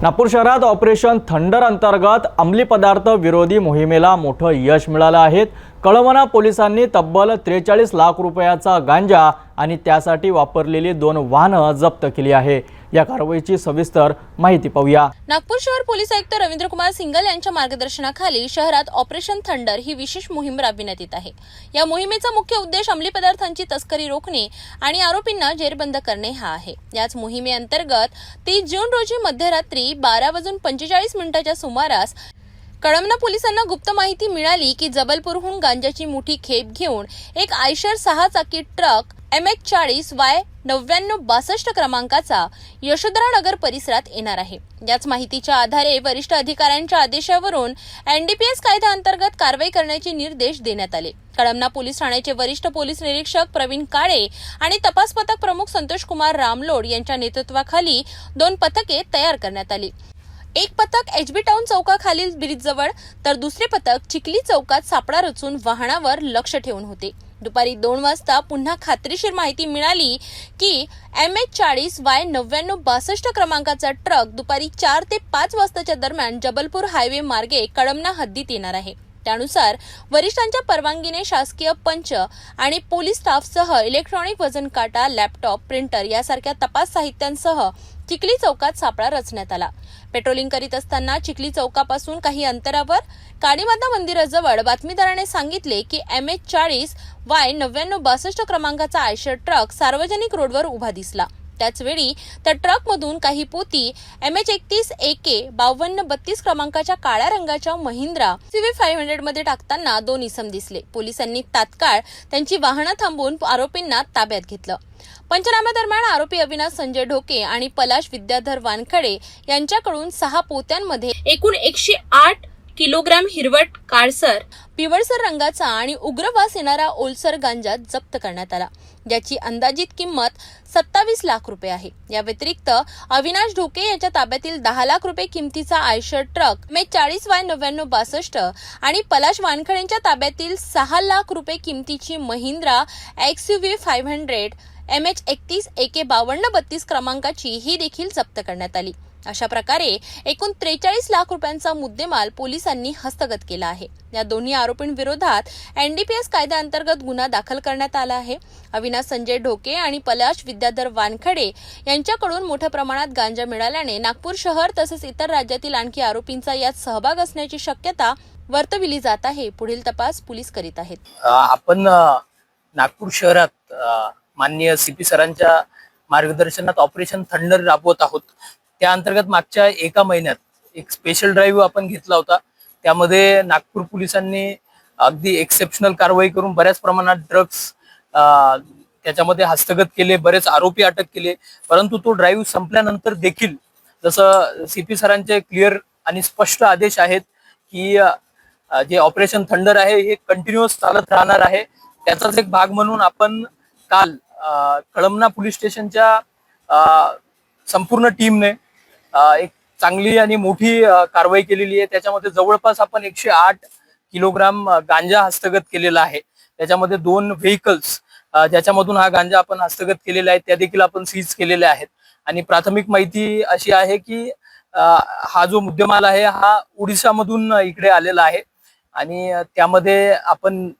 नागपूर शहरात ऑपरेशन थंडर अंतर्गत अंमली पदार्थ विरोधी मोहिमेला मोठं यश मिळालं आहे. कळमना पोलिसांनी तब्बल 43 लाख रुपयाचा गांजा आणि त्यासाठी वापरलेली 2 वाहनं जप्त केली आहे. या कारवाईची सविस्तर माहिती पाहूया. नागपूर शहर पोलीस आयुक्त रवींद्र कुमार सिंगल यांच्या मार्गदर्शनाखाली शहरात ऑपरेशन थंडर ही विशेष मोहीम राबविण्यात येत आहे. या मोहिमेचा मुख्य उद्देश अंमली पदार्थांची तस्करी रोखणे आणि आरोपींना जेरबंद करणे हा आहे. याच मोहिमेअंतर्गत 30 जून रोजी मध्यरात्री 12:45 सुमारास कळमना पोलिसांना गुप्त माहिती मिळाली की जबलपूरहून गांजाची मोठी खेप घेऊन एक आयशर 6 चाकी ट्रक MH40Y 9962 क्रमांकाचा यशोधरा नगर परिसरात येणार आहे. याच माहितीच्या आधारे वरिष्ठ अधिकाऱ्यांच्या आदेशावरून NDPS कायद्याअंतर्गत कारवाई करण्याचे निर्देश देण्यात आले. कळमना पोलीस ठाण्याचे वरिष्ठ पोलीस निरीक्षक प्रवीण काळे आणि तपास पथक प्रमुख संतोष कुमार रामलोड यांच्या नेतृत्वाखाली 2 पथके तयार करण्यात आली. एक पथक HB टाउन चौकाखालील ब्रिजजवळ तर दुसरे पथक चिखली चौकात सापळा रचून वाहनावर लक्ष ठेवून होते. दुपारी 2 वाजता पुन्हा खात्रीशीर माहिती मिळाली की MH40Y 9962 क्रमांकाचा ट्रक दुपारी 4 ते 5 वाजताच्या दरम्यान जबलपूर हायवे मार्गे कळमना हद्दीत येणार आहे. त्यानुसार वरिष्ठांच्या परवानगीने शासकीय पंच आणि पोलीस स्टाफसह इलेक्ट्रॉनिक वजन काटा, लॅपटॉप, प्रिंटर यासारख्या तपास साहित्यांसह चिखली चौकात सापळा रचण्यात आला. पेट्रोलिंग करीत असताना चिखली चौकापासून काही अंतरावर काळीमाता मंदिराजवळ बातमीदाराने सांगितले की MH40Y 9962 क्रमांकाचा आयशर ट्रक सार्वजनिक रोडवर उभा दिसला. त्याचवेळी त्या ट्रकमधून काही पोती MH31 AK 5232 क्रमांकाच्या काळ्या रंगाच्या महिंद्रा CV 500 मध्ये टाकताना 2 इसम दिसले. पोलिसांनी तात्काळ त्यांची वाहनं थांबवून आरोपींना ताब्यात घेतलं. पंचनाम्यादरम्यान आरोपी अविनाश संजय ढोके आणि पलाश विद्याधर वानखडे यांच्याकडून 6 पोत्यांमध्ये एकूण 108 किलोग्राम हिरवट, काळसर, पिवळसर रंगाचा आणि उग्र वास येणारा ओलसर गांजा जप्त करण्यात आला, ज्याची अंदाजित किंमत 27 लाख रुपये आहे. या व्यतिरिक्त अविनाश ढोके यांच्या ताब्यातील 10 लाख रुपये किमतीचा आयशर ट्रक MH40Y 9962 आणि पलाश वानखडेंच्या ताब्यातील 6 लाख रुपये किमतीची महिंद्रा XUV 500 MH31 AK 5232 क्रमांकाची ही देखील जप्त करण्यात आली. अशा प्रकारे एकूण 43 लाख रुपयांचा मुद्देमाल पोलिसांनी हस्तगत केला आहे. या दोन्ही आरोपींविरोधात NDPS कायद्याअंतर्गत गुन्हा दाखल करण्यात आला आहे. अविनाश संजय ढोके आणि पलाश विद्याधर वानखडे यांच्याकडून मोठ्या प्रमाणात गांजा मिळाल्याने नागपूर शहर तसेच इतर राज्यातील आणखी आरोपींचा यात सहभाग असण्याची शक्यता वर्तविली जात आहे. पुढील तपास पोलीस करीत आहेत. आपण नागपूर शहरात माननीय CP सरांच्या मार्गदर्शनात ऑपरेशन थंडर राबवत आहोत. त्या अंतर्गत मागच्या 1 महिन्यात एक स्पेशल ड्राईव्ह आपण घेतला होता. त्यामध्ये नागपूर पोलिसांनी अगदी एक्सेप्शनल कारवाई करून बऱ्याच प्रमाणात ड्रग्स त्याच्यामध्ये हस्तगत केले, बरेच आरोपी अटक केले. परंतु तो ड्राईव्ह संपल्यानंतर देखील जसं CP सरांचे क्लिअर आणि स्पष्ट आदेश आहेत की जे ऑपरेशन थंडर आहे हे कंटिन्युअस चालत राहणार आहे. त्याचाच एक भाग म्हणून आपण काल कळमना पोलीस स्टेशनच्या संपूर्ण टीमने एक चांगली आणि मोठी कारवाई केलेली आहे. त्याच्यामध्ये जवळपास आपण 108 किलोग्राम गांजा हस्तगत केलेला आहे. त्याच्यामध्ये 2 व्हेकल्स ज्याच्यामधून हा गांजा आपण हस्तगत केलेला आहे त्या देखील आपण सीज केलेले आहेत. आणि प्राथमिक माहिती अशी आहे की हा जो मुद्देमाल आहे हा ओडिशामधून इकडे आलेला आहे आणि त्यामध्ये आपण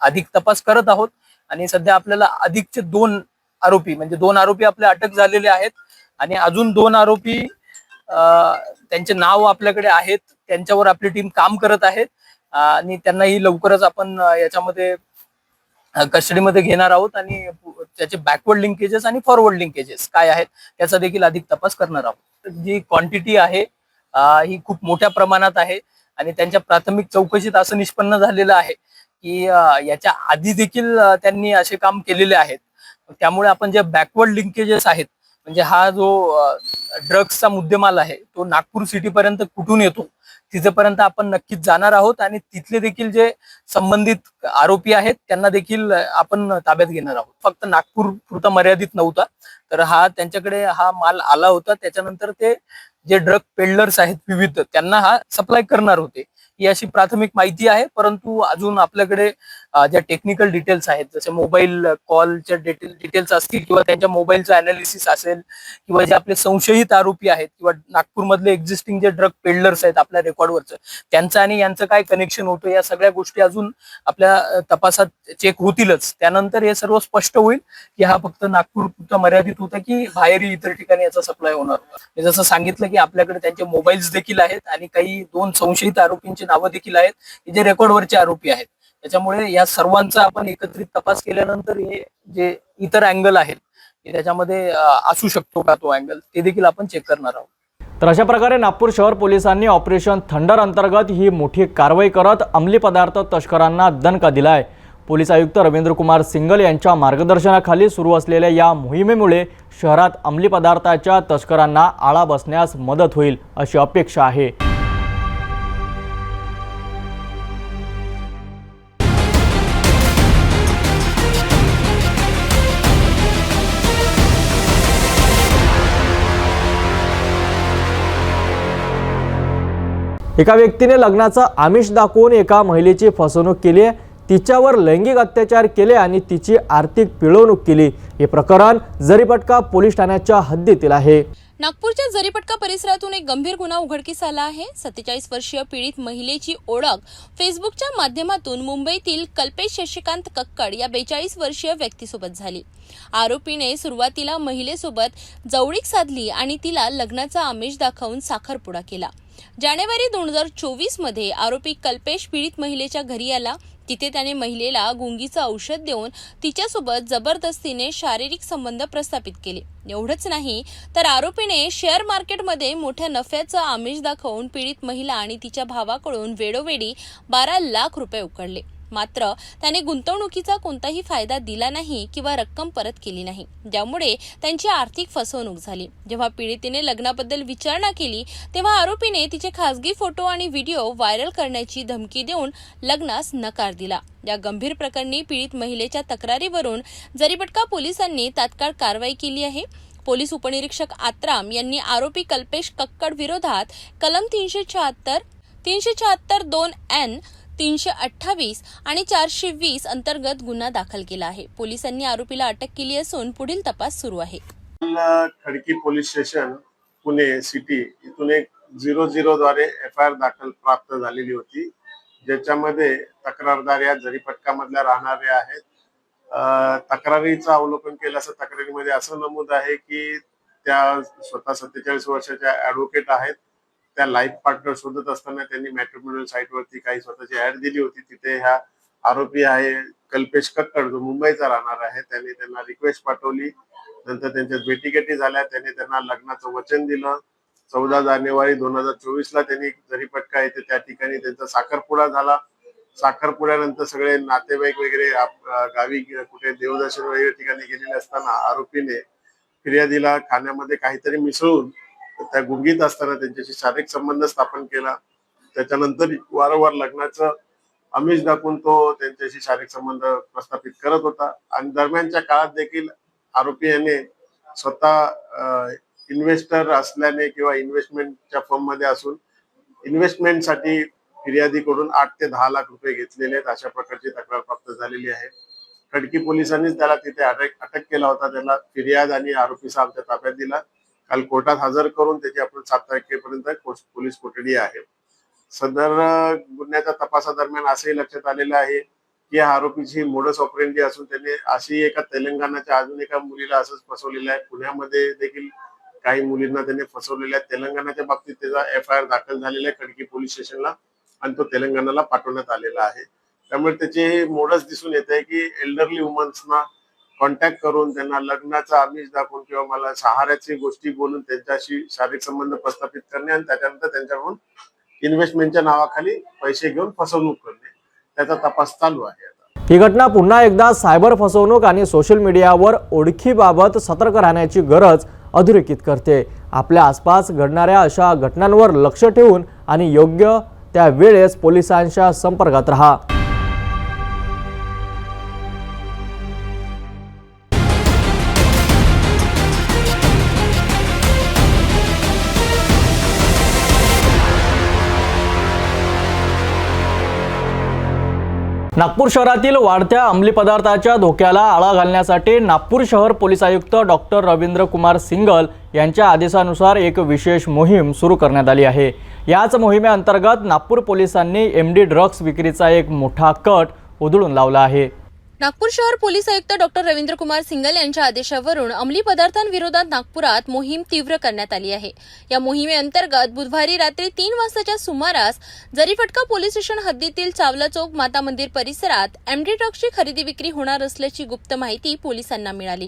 अधिक तपास करत आहोत. आणि सध्या आपल्याला अधिकचे 2 आरोपी म्हणजे 2 आरोपी आपले अटक झालेले आहेत आणि अजून 2 आरोपी त्यांचे नाव आपल्याकडे आहेत. त्यांच्यावर आपली टीम काम करत आहेत आणि त्यांनाही लवकरच आपण याच्यामध्ये कस्टडीमध्ये घेणार आहोत आणि त्याचे बॅकवर्ड लिंकेजेस आणि फॉरवर्ड लिंकेजेस काय आहेत त्याचा देखील अधिक तपास करणार आहोत. जी क्वांटिटी आहे ही खूप मोठ्या प्रमाणात आहे आणि त्यांच्या प्राथमिक चौकशीत असं निष्पन्न झालेलं आहे की याच्या आधी देखील त्यांनी असे काम केलेले आहेत. त्यामुळे आपण जे बॅकवर्ड लिंकेजेस आहेत म्हणजे हा जो ड्रग्सचा मुद्देमाल आहे तो नागपूर सिटीपर्यंत कुठून येतो तिथेपर्यंत आपण नक्कीच जाणार आहोत आणि तिथले देखील जे संबंधित आरोपी आहेत त्यांना देखील आपण ताब्यात घेणार आहोत. फक्त नागपूर पुरता मर्यादित नव्हता तर हा त्यांच्याकडे हा माल आला होता. त्याच्यानंतर ते जे ड्रग पेडलर्स आहेत विविध त्यांना हा सप्लाय करणार होते ही अशी प्राथमिक माहिती आहे. परंतु अजून आपल्याकडे ज्या टेक्निकल डिटेल्स आहेत जसे मोबाईल कॉलच्या डिटेल्स असतील किंवा त्यांच्या मोबाईलचं अनालिसिस असेल किंवा जे आपले संशयित आरोपी आहेत किंवा नागपूरमधले एक्झिस्टिंग जे ड्रग पेडलर्स आहेत आपल्या रेकॉर्डवरचं त्यांचं आणि यांचं काय कनेक्शन होतं या सगळ्या गोष्टी अजून आपल्या तपासात चेक होतीलच. त्यानंतर हे सर्व स्पष्ट होईल की हा फक्त नागपूर पुरता मर्यादित होता की बाहेरही इतर ठिकाणी याचा सप्लाय होणार होता. जसं सांगितलं की आपल्याकडे त्यांचे मोबाईल्स देखील आहेत आणि काही 2 संशयित आरोपींची नावं देखील आहेत जे रेकॉर्डवरचे आरोपी आहेत. त्याच्यामुळे या सर्वांचा आपण एकत्रित तपास केल्यानंतर हे जे इतर अँगल आहेत त्याच्यामध्ये असू शकतो का तो अँगल ते देखील आपण चेक करणार आहोत. तर अशा प्रकारे नागपूर शहर पोलिसांनी ऑपरेशन थंडर अंतर्गत ही मोठी कारवाई करत अंमली पदार्थ तस्करांना दणका दिलाय. पोलीस आयुक्त रवींद्र कुमार सिंगल यांच्या मार्गदर्शनाखाली सुरू असलेल्या या मोहिमेमुळे शहरात अंमली पदार्थाच्या तस्करांना आळा बसण्यास मदत होईल अशी अपेक्षा आहे. एका व्यक्तीने लग्नाचा आमिष दाखवून एका महिलेची फसवणूक केली, तिच्यावर लैंगिक अत्याचार केले आणि तिची आर्थिक पिळवणूक केली. हे प्रकरण जरीपटका पोलीस ठाण्याच्या हद्दीतील आहे. नागपूरच्या जरीपटका परिसरातून एक गंभीर गुन्हा उघडकीस आला आहे. 47 वर्षीय पीडित महिलेची ओळख फेसबुकच्या माध्यमातून मुंबईतील कल्पेश शशिकांत कक्कड या 42 वर्षीय व्यक्तीसोबत झाली. आरोपीने सुरुवातीला महिलेसोबत जवळीक साधली आणि तिला लग्नाचा आमिष दाखवून साखरपुडा केला. जानेवारी 2024 मध्ये आरोपी कल्पेश पीडित महिलेच्या घरी आला. तिथे त्याने महिलेला गुंगीचं औषध देऊन तिच्यासोबत जबरदस्तीने शारीरिक संबंध प्रस्थापित केले. एवढंच नाही तर आरोपीने शेअर मार्केटमध्ये मोठ्या नफ्याचं आमिष दाखवून पीडित महिला आणि तिच्या भावाकडून वेळोवेळी 12 लाख रुपये उकळले. मात्र त्याने गुंतवणुकीचा कोणताही फायदा दिला नाही किंवा रक्कम परत केली नाही, ज्यामुळे त्यांची आर्थिक फसवणूक झाली. जेव्हा पीडितेने लग्नाबद्दल विचारणा केली तेव्हा आरोपीने तिचे खासगी फोटो आणि व्हिडिओ व्हायरल करण्याची धमकी देऊन लग्नास नकार दिला. या गंभीर प्रकरणी पीडित महिलेच्या तक्रारीवरून जरीपटका पोलिसांनी तात्काळ कारवाई केली आहे. पोलीस उपनिरीक्षक आत्राम यांनी आरोपी कल्पेश कक्कड विरोधात कलम 376, 2N, 328 आणि 420 अंतर्गत गुन्हा दाखल केला आहे. पोलिसांनी आरोपीला अटक केली असून पुढील तपास सुरू आहे. Khadki police station Pune city इथून एक 00 द्वारे FIR दाखल प्राप्त झालेली होती, ज्याच्यामध्ये तक्रारदार या जरीपटका मधल्या राहणारे आहेत. तक्रारीचं अवलोकन केलं असं तक्रारीमध्ये असं नमूद आहे की त्या स्वतः 47 वर्षाच्या ऍडव्होकेट आहेत. त्या लाईफ पार्टनर शोधत असताना त्यांनी मॅट्रिमोनियल साईटवरती काही स्वतःची ऍड दिली होती. तिथे हा आरोपी आहे कल्पेश कक्कड जो मुंबईचा राहणार आहे, त्याने त्यांना रिक्वेस्ट पाठवली. नंतर त्यांच्या भेटीगाठी झाल्या. त्याने त्यांना लग्नाचं वचन दिलं. 14 जानेवारी 2024 ला त्यांनी जरीपटका येथे त्या ठिकाणी त्यांचा साखरपुडा झाला. साखरपुड्यानंतर सगळे नातेवाईक वगैरे गावी कुठे देवदर्शन वगैरे ठिकाणी गेलेले असताना आरोपीने फिर्यादीला खाण्यामध्ये काहीतरी मिसळून त्या गुंगीत असताना त्यांच्याशी शारीरिक संबंध स्थापन केला. त्याच्यानंतर वारंवार लग्नाचं आमिष दाखवून तो त्यांच्याशी शारीरिक संबंध प्रस्थापित करत होता आणि दरम्यानच्या काळात देखील आरोपी याने स्वतः इन्व्हेस्टर असल्याने किंवा इन्व्हेस्टमेंटच्या फर्म मध्ये असून इन्व्हेस्टमेंटसाठी फिर्यादीकडून 8 ते 10 लाख रुपये घेतलेले आहेत, अशा प्रकारची तक्रार प्राप्त झालेली आहे. खडकी पोलिसांनी त्याला तिथे अटक केला होता. त्याला फिर्याद आणि आरोपीचा आमच्या ताब्यात दिला. काल कोर्टात हजर करून त्याची आपण 7 तारखेपर्यंत पोलीस कोठडी आहे. सदर गुन्ह्याच्या तपासादरम्यान असंही लक्षात आलेलं आहे की या आरोपीची मोडस ऑपरेंडी असून त्याने अशी एका तेलंगणाच्या अजून एका मुलीला असंच फसवलेलं आहे. पुण्यामध्ये देखील काही मुलींना त्याने फसवलेल्या आहे. तेलंगणाच्या बाबतीत त्याचा FIR दाखल झालेला आहे खडकी पोलीस स्टेशनला आणि तो तेलंगणाला पाठवण्यात आलेला आहे. त्यामुळे त्याचे मोडस दिसून येत आहे की एल्डरली वुमन्सना कॉन्टॅक्ट करून त्यांना लग्नाचा आमिष दाखवून किंवा मला सहाऱ्याची गोष्टी बोलून त्यांच्याशी शारीरिक संबंध प्रस्थापित करणे आणि त्याच्यानंतर त्यांच्याकडून इन्व्हेस्टमेंटच्या नावाखाली पैसे घेऊन फसवणूक करणे, त्याचा तपास चालू आहे. ही घटना पुन्हा एकदा सायबर फसवणूक आणि सोशल मीडियावर ओळखीबाबत सतर्क राहण्याची गरज अधोरेखित करते. आपल्या आसपास घडणाऱ्या अशा घटनांवर लक्ष ठेवून आणि योग्य त्या वेळेस पोलिसांच्या संपर्कात राहा. नागपूर शहरातील वाढत्या अंमली पदार्थाच्या धोक्याला आळा घालण्यासाठी नागपूर शहर पोलीस आयुक्त डॉक्टर रवींद्र कुमार सिंगल यांच्या आदेशानुसार एक विशेष मोहीम सुरू करण्यात आली आहे. याच मोहिमेअंतर्गत नागपूर पोलिसांनी MD ड्रग्ज विक्रीचा एक मोठा कट उधळून लावला आहे. नागपूर शहर पोलीस आयुक्त डॉक्टर रवींद्र कुमार सिंगल यांच्या आदेशावरून अंमली पदार्थांविरोधात नागपुरात मोहीम तीव्र करण्यात आली आहे. या मोहिमेअंतर्गत बुधवारी रात्री 3 वाजताच्या सुमारास जरीफटका पोलीस स्टेशन हद्दीतील चावला चौक माता मंदिर परिसरात MD ड्रग्जची खरेदी विक्री होणार असल्याची गुप्त माहिती पोलिसांना मिळाली.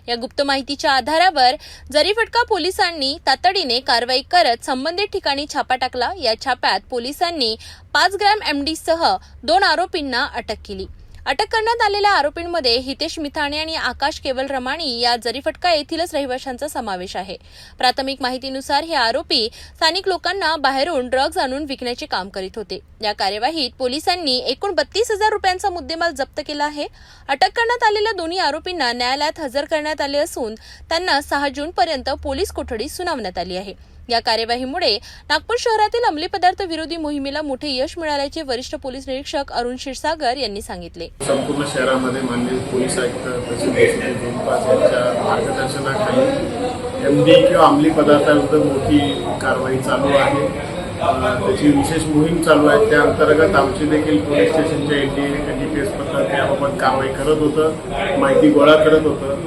या गुप्त माहितीच्या आधारावर जरीफटका पोलिसांनी तातडीने कारवाई करत संबंधित ठिकाणी छापा टाकला. या छाप्यात पोलिसांनी 5 ग्रॅम MD सह 2 आरोपींना अटक केली. अटक करण्यात आलेल्या आरोपींमध्ये हितेश मिथाणे आणि आकाश केवल रमाणी या जरीफटका येथीलच रहिवाशांचा समावेश आहे. प्राथमिक माहितीनुसार हे आरोपी स्थानिक लोकांना बाहेरून ड्रग्ज आणून विकण्याचे काम करीत होते. या कार्यवाहीत पोलिसांनी एकूण 32,000 रुपयांचा मुद्देमाल जप्त केला आहे. अटक करण्यात आलेल्या दोन्ही आरोपींना न्यायालयात हजर करण्यात आले असून त्यांना 6 जूनपर्यंत पोलीस कोठडी सुनावण्यात आली आहे. या कार्यवाहीमुळे नागपूर शहरातील अंमली पदार्थ विरोधी मोहिमेला मोठे यश मिळाल्याचे वरिष्ठ पोलीस निरीक्षक अरुण क्षीरसागर यांनी सांगितले. संपूर्ण शहरामध्ये माननीय पोलीस आयुक्त यांच्या मार्गदर्शनाखाली MD किंवा अंमली पदार्थांविरुद्ध मोठी कारवाई चालू आहे. त्याची विशेष मोहीम चालू आहे. त्या अंतर्गत आमची देखील पोलीस स्टेशनच्या NDPS पथक याबाबत कारवाई करत होतं, माहिती गोळा करत होतं.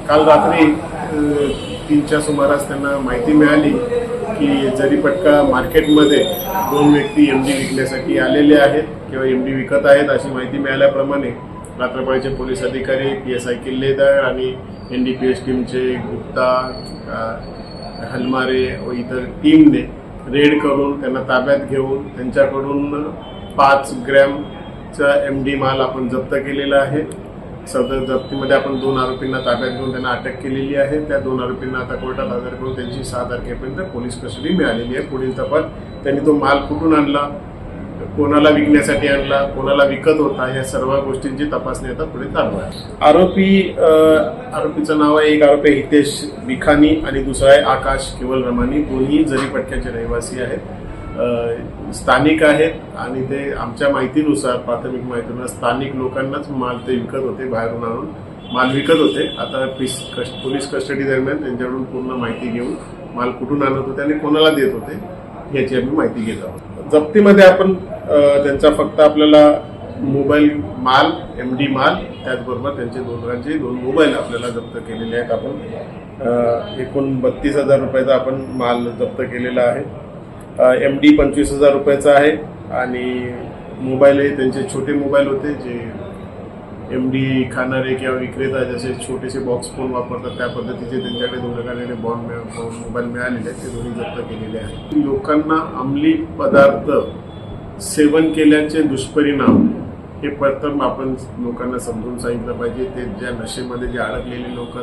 काल रात्री 3च्या सुमारास त्यांना माहिती मिळाली की जरीपटका मार्केटमध्ये 2 व्यक्ती MD विकण्यासाठी आलेले आहेत किंवा MD विकत आहेत. अशी माहिती मिळाल्याप्रमाणे रात्रपाळीचे पोलीस अधिकारी PSI किल्लेदार आणि NDPS टीमचे गुप्ता, हलमारे व इतर टीमने रेड करून त्यांना ताब्यात घेऊन त्यांच्याकडून 5 ग्रॅमचा MD माल आपण जप्त केलेला आहे. सदर जप्तीमध्ये आपण 2 आरोपींना ताब्यात घेऊन त्यांना अटक केलेली आहे. त्या 2 आरोपींना आता कोर्टात हजर करून त्यांची 6 तारखेपर्यंत पोलीस कस्टडी मिळालेली आहे. पुढील तपास त्यांनी तो माल कुठून आणला, कोणाला विकण्यासाठी आणला, कोणाला विकत होता, या सर्व गोष्टींची तपासणी आता पुढे चालू आहे. आरोपीचं नाव आहे, एक आरोपी हितेश मिखानी आणि दुसरा आहे आकाश केवल रमानी. दोन्ही जरीपटक्याचे रहिवासी आहेत, स्थानिक आहेत आणि ते आमच्या माहितीनुसार, प्राथमिक माहितीनुसार स्थानिक लोकांनाच माल ते विकत होते, बाहेरून आणून माल विकत होते. आता पोलीस कस्टडी दरम्यान त्यांच्याकडून पूर्ण माहिती घेऊन माल कुठून आणत होते आणि कोणाला देत होते याची आम्ही माहिती घेत आहोत. जप्तीमध्ये आपण त्यांचा फक्त आपल्याला मोबाईल माल, MD माल, त्याचबरोबर त्यांचे 2 मोबाईल आपल्याला जप्त केलेले आहेत. आपण एकूण 32,000 रुपयाचा आपण माल जप्त केलेला आहे. MD 25,000 रुपयाचा आहे आणि मोबाईल हे त्यांचे छोटे मोबाईल होते जे MD खाणारे किंवा विक्रेता जसे छोटेसे बॉक्स फोन वापरतात त्या पद्धतीचे त्यांच्याकडे 2 प्रकारचे मोबाईल मिळालेले आहेत, ते दोन्ही जप्त केलेले आहेत. लोकांना अंमली पदार्थ सेवन केल्याचे दुष्परिणाम हे प्रथम आपण लोकांना समजून सांगितलं पाहिजे. ते ज्या नशेमध्ये जे अडकलेले लोक,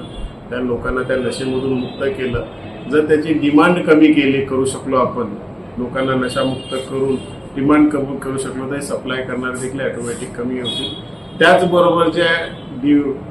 त्या लोकांना त्या नशेमधून मुक्त केलं. जर त्याची डिमांड कमी करू शकलो आपण लोकांना नशामुक्त करून डिमांड कबूल करू शकलो तर सप्लाय करणारे देखील ऑटोमॅटिक कमी होतील. त्याचबरोबर जे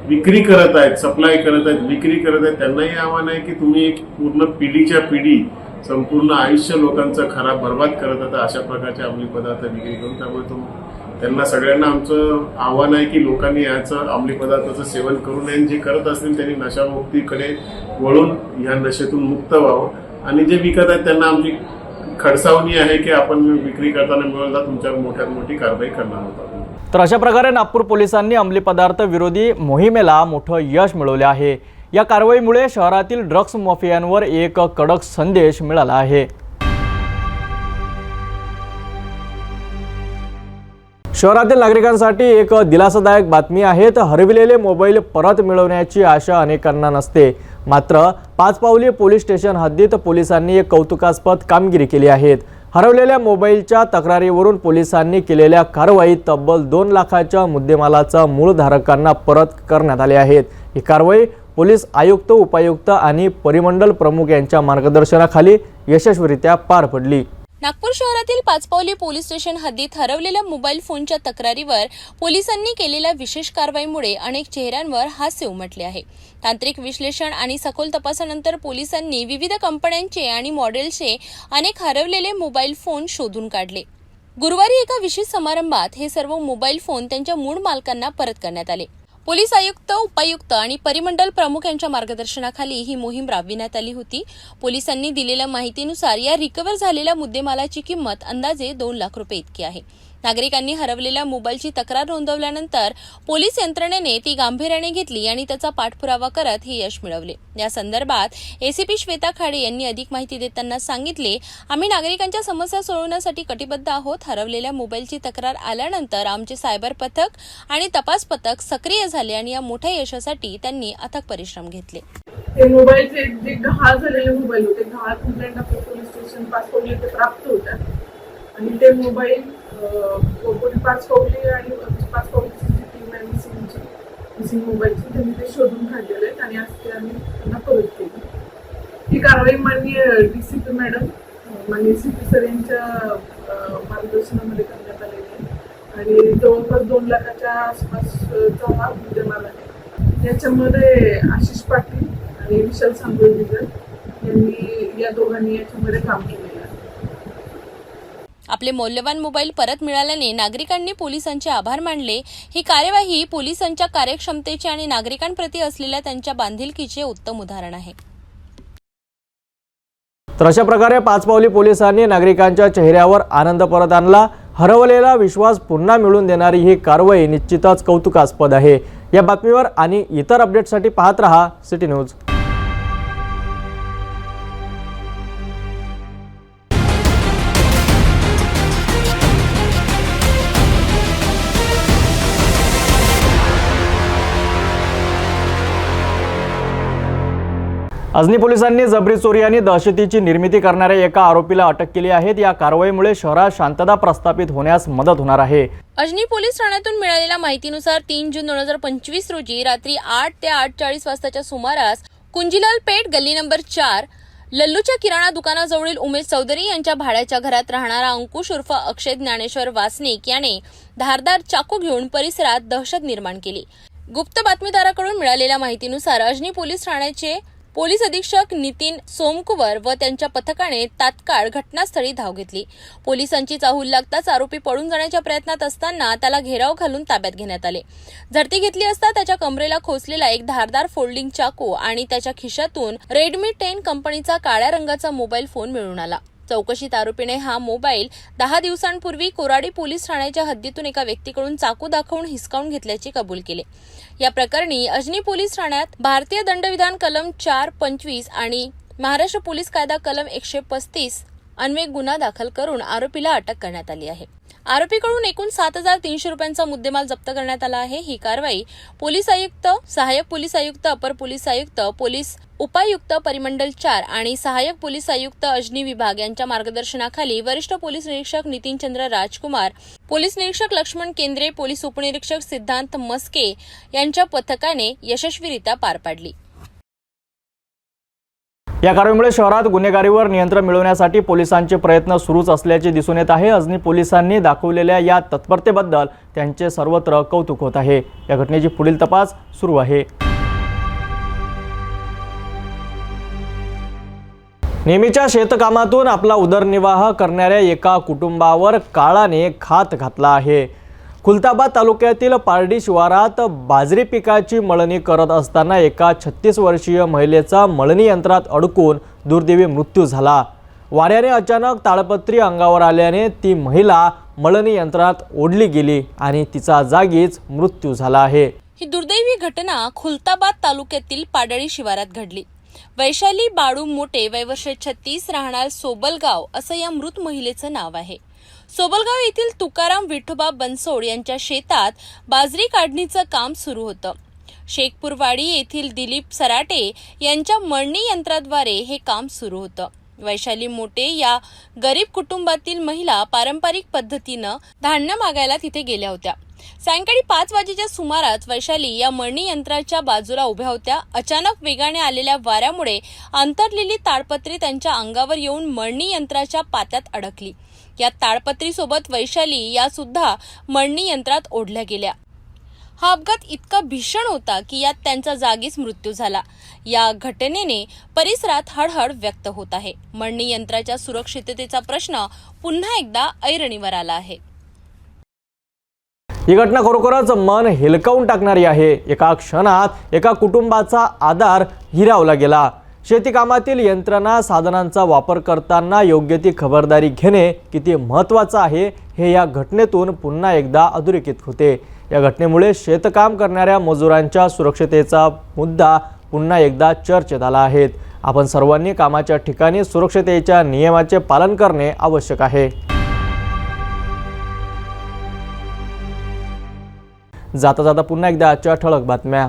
विक्री करत आहेत, सप्लाय करत आहेत, विक्री करत आहेत, त्यांनाही आव्हान आहे की तुम्ही एक पूर्ण पिढीच्या पिढी संपूर्ण आयुष्य लोकांचं खराब बर्बाद करत आता अशा प्रकारचे अंमली पदार्थ विक्री करून. त्यामुळे त्यांना सगळ्यांना आमचं आव्हान आहे की लोकांनी याचं अंमली पदार्थाचं सेवन करू नये. जे करत असतील त्यांनी नशामुक्तीकडे वळून या नशेतून मुक्त व्हावं आणि जे विकत आहेत त्यांना आमची खडसावणी आहे की आपण विक्री करताना मिळवला तुमच्यावर मोठ्यात मोठी कारवाई करणार आहोत. तर अशा प्रकारे नागपूर पोलिसांनी अंमली पदार्थ विरोधी मोहिमेला मोठं यश मिळवले आहे. या कारवाईमुळे शहरातील ड्रग्स माफियांवर एक कडक संदेश मिळाला आहे. शहरातील नागरिकांसाठी एक दिलासादायक बातमी आहे. तर हरविलेले मोबाईल परत मिळवण्याची आशा अनेकांना नसते. मात्र पाचपावली पोलीस स्टेशन हद्दीत पोलिसांनी एक कौतुकास्पद कामगिरी केली आहे. हरवलेल्या मोबाईलच्या तक्रारीवरून पोलिसांनी केलेल्या कारवाईत तब्बल 2 लाखाच्या मुद्देमालाचा मूळ धारकांना परत करण्यात आले आहेत. ही कारवाई पोलीस आयुक्त, उपायुक्त आणि परिमंडल प्रमुख यांच्या मार्गदर्शनाखाली यशस्वीरित्या पार पडली. नागपूर शहरातील पाचपावली पोलीस स्टेशन हद्दीत हरवलेल्या मोबाईल फोनच्या तक्रारीवर पोलिसांनी केलेल्या विशेष कारवाईमुळे अनेक चेहऱ्यांवर हास्य उमटले आहे. तांत्रिक विश्लेषण आणि सखोल तपासानंतर पोलिसांनी विविध कंपन्यांचे आणि मॉडेल्सचे अनेक हरवलेले मोबाईल फोन शोधून काढले. गुरुवारी एका विशेष समारंभात हे सर्व मोबाईल फोन त्यांच्या मूळ मालकांना परत करण्यात आले. पोलीस आयुक्त, उपायुक्त आणि परिमंडल प्रमुख यांच्या मार्गदर्शनाखाली ही मोहीम राबविण्यात आली होती. पोलिसांनी दिलेल्या माहितीनुसार या रिकव्हर झालेल्या मुद्देमालाची किंमत अंदाजे 2 लाख रुपये इतकी आहे. नागरिकांनी हरवलेल्या मोबाईलची तक्रार नोंदवल्यानंतर पोलीस यंत्रणेने ती गांभीर्याने घेतली आणि त्याचा पाठपुरावा करत हे यश मिळवले. या संदर्भात एसीपी श्वेता खाडे यांनी अधिक माहिती देताना सांगितले, आम्ही नागरिकांच्या समस्या सोडवण्यासाठी कटिबद्ध आहोत. हरवलेल्या मोबाईलची तक्रार आल्यानंतर आमचे सायबर पथक आणि तपास पथक सक्रिय झाले आणि या मोठ्या यशासाठी त्यांनी अथक परिश्रम घेतले. ते मोबाईलचे जे गहाळ झालेले मोबाईल होते, गहाळ कंप्लेंट आपल्या पोलीस स्टेशन पाचपावली ते प्राप्त होतात आणि ते मोबाईल पाचपावली आणि पाचपावली मिसिंग मोबाईलची त्यांनी ते शोधून काढलेले आहेत आणि आज ते आम्ही त्यांना परत केली. ही कारवाई माननीय DCP मॅडम, माननीय CP सर यांच्या मार्गदर्शनामध्ये करण्यात आलेली आहे आणि जवळपास 2 लाखाच्या आसपासचा हा मुद्देमाल आहे. याच्यामध्ये आशिष पाटील आणि विशाल सांगोळकर यांनी या दोघांनी याच्यामध्ये काम केलेलं आहे. आपले मौल्यवान मोबाईल परत मिळाल्याने नागरिकांनी पोलिसांचे आभार मानले. ही कार्यवाही पोलिसांच्या कार्यक्षमतेचे आणि नागरिकांप्रती असलेल्या त्यांच्या बांधिलकीचे उत्तम उदाहरण आहे. तर अशा प्रकारे पाचपावली पोलिसांनी नागरिकांच्या चेहऱ्यावर आनंद परत आणला. हरवलेला विश्वास पुन्हा मिळवून देणारी ही कारवाई निश्चितच कौतुकास्पद आहे. या बातमीवर आणि इतर अपडेट्ससाठी पाहत रहा सिटी न्यूज. अजनी पोलिसांनी जबरी चोरी आणि दहशतीची निर्मिती करणाऱ्या एका आरोपीला अटक केली आहे. या कारवाईमुळे शहरात शांतता प्रस्थापित होण्यास मदत होणार आहे. अजनी पोलीस ठाण्यातून मिळालेल्या माहितीनुसार 3 जून 2025 रोजी रात्री 8 ते 8:40 वाजताच्या सुमारास कुंजीलाल पेठ गल्ली नंबर 4 लल्लूच्या किराणा दुकानाजवळील उमेश चौधरी यांच्या भाड्याच्या घरात राहणारा अंकुश उर्फ अक्षय ज्ञानेश्वर वासनिक याने धारदार चाकू घेऊन परिसरात दहशत निर्माण केली. गुप्त बातमीदाराकडून मिळालेल्या माहितीनुसार अजनी पोलीस ठाण्याचे पोलीस अधीक्षक नितीन सोमकुवर व त्यांच्या पथकाने तात्काळ घटनास्थळी धाव घेतली. पोलिसांची चाहूल लागताच आरोपी पळून जाण्याच्या प्रयत्नात असताना त्याला घेराव घालून ताब्यात घेण्यात आले. झडती घेतली असता त्याच्या कमरेला खोचलेला एक धारदार फोल्डिंग चाकू आणि त्याच्या खिशातून रेडमी 10 कंपनीचा काळ्या रंगाचा मोबाईल फोन मिळून आला. चौकशीत आरोपीने हा मोबाईल 10 दिवसांपूर्वी कोराडी पोलीस ठाण्याच्या हद्दीतून एका व्यक्तीकडून चाकू दाखवून हिसकावून घेतल्याची कबूल केले. या प्रकरणी अजनी पोलीस ठाण्यात भारतीय दंडविधान कलम 425 आणि महाराष्ट्र पोलीस कायदा कलम 135 अन्वये गुन्हा दाखल करून आरोपीला अटक करण्यात आली आहे. आरोपीकडून एकूण 7,300 रुपयांचा मुद्देमाल जप्त करण्यात आला आहे. ही कारवाई पोलीस आयुक्त, सहाय्यक पोलीस आयुक्त, अपर पोलीस आयुक्त, पोलीस उपायुक्त परिमंडल 4 आणि सहाय्यक पोलीस आयुक्त अजनी विभाग यांच्या मार्गदर्शनाखाली वरिष्ठ पोलीस निरीक्षक नितीनचंद्र राजकुमार, पोलीस निरीक्षक लक्ष्मण केंद्रे, पोलीस उपनिरीक्षक सिद्धांत मस्के यांच्या पथकाने यशस्वीरित्या पार पाडली. या कारवाईमुळे शहरात गुन्हेगारीवर नियंत्रण मिळवण्यासाठी पोलिसांचे प्रयत्न सुरूच असल्याचे दिसून येत आहे. अजनी पोलिसांनी दाखवलेल्या या तत्परतेबद्दल त्यांचे सर्वत्र कौतुक होत आहे. या घटनेची पुढील तपास सुरू आहे. नेहमीच्या शेतकामातून आपला उदरनिर्वाह करणाऱ्या एका कुटुंबावर काळाने घात घातला आहे. खुलताबाद तालुक्यातील पारडी शिवारात बाजरी पिकाची मळणी करत असताना एका 36 वर्षीय महिलेचा मळणी यंत्रात अडकून दुर्दैवी मृत्यू झाला. वाऱ्याने अचानक ताडपत्री अंगावर आल्याने ती महिला मळणी यंत्रात ओढली गेली आणि तिचा जागीच मृत्यू झाला आहे. ही दुर्दैवी घटना खुलताबाद तालुक्यातील पाडळी शिवारात घडली. वैशाली बाळू मोटे, वय वर्ष 36, राहणार सोबलगाव असं या मृत महिलेचं नाव आहे. सोबलगाव येथील तुकाराम विठोबा बनसोड यांच्या शेतात बाजरी काढणीचं काम सुरू होतं. शेखपूरवाडी येथील दिलीप सराटे यांच्या मळणी यंत्राद्वारे हे काम सुरू होतं. वैशाली मोटे या गरीब कुटुंबातील महिला पारंपरिक पद्धतीनं धान्य मागायला तिथे गेल्या होत्या. सायंकाळी 5 वाजेच्या सुमारास वैशाली या मळणी यंत्राच्या बाजूला उभ्या होत्या. अचानक वेगाने आलेल्या वाऱ्यामुळे अंतरलेली ताडपत्री त्यांच्या अंगावर येऊन मळणी यंत्राच्या पात्यात अडकली. या ताडपत्रीसोबत वैशाली या सुद्धा मळणी यंत्रात ओढल्या गेल्या. हा अपघात इतका भीषण होता की यात त्यांचा जागीच मृत्यू झाला. या घटनेने परिसरात हळहळ व्यक्त होत आहे. मळणी यंत्राच्या सुरक्षिततेचा प्रश्न पुन्हा एकदा ऐरणीवर आला आहे. ही घटना खरोखरच मन हेलकावून टाकणारी आहे. एका क्षणात एका कुटुंबाचा आधार हिरावला गेला. शेती कामातील यंत्रणा साधनांचा वापर करताना योग्य ती खबरदारी घेणे किती महत्त्वाचं आहे हे या घटनेतून पुन्हा एकदा अधोरेखित होते. या घटनेमुळे शेतकाम करणाऱ्या मजुरांच्या सुरक्षतेचा मुद्दा पुन्हा एकदा चर्चेत आला आहे. आपण सर्वांनी कामाच्या ठिकाणी सुरक्षतेच्या नियमाचे पालन करणे आवश्यक आहे. जाता जाता पुन्हा एकदा आजच्या ठळक बातम्या.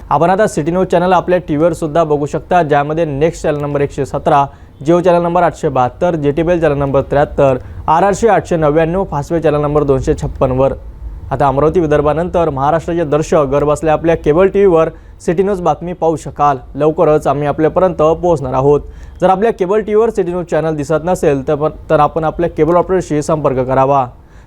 आपण आता सिटी न्यूज चॅनल आपल्या टीव्हीवर सुद्धा बघू शकता, ज्यामध्ये next channel number 117, Jio channel number 872, JTBL channel number 73, RRC 899, Fastway channel number 256 वर. आता अमरावती विदर्भानंतर महाराष्ट्राचे दर्शक घर बसल्या आपल्या केबल टीव्हीवर सिटी न्यूज बातमी पाहू शकाल. लवकरच आम्ही आपल्यापर्यंत पोहोचणार आहोत. जर आपल्या केबल टीव्हीवर सिटी न्यूज चॅनल दिसत नसेल तर आपण आपल्या केबल ऑपरेटरशी संपर्क करावा.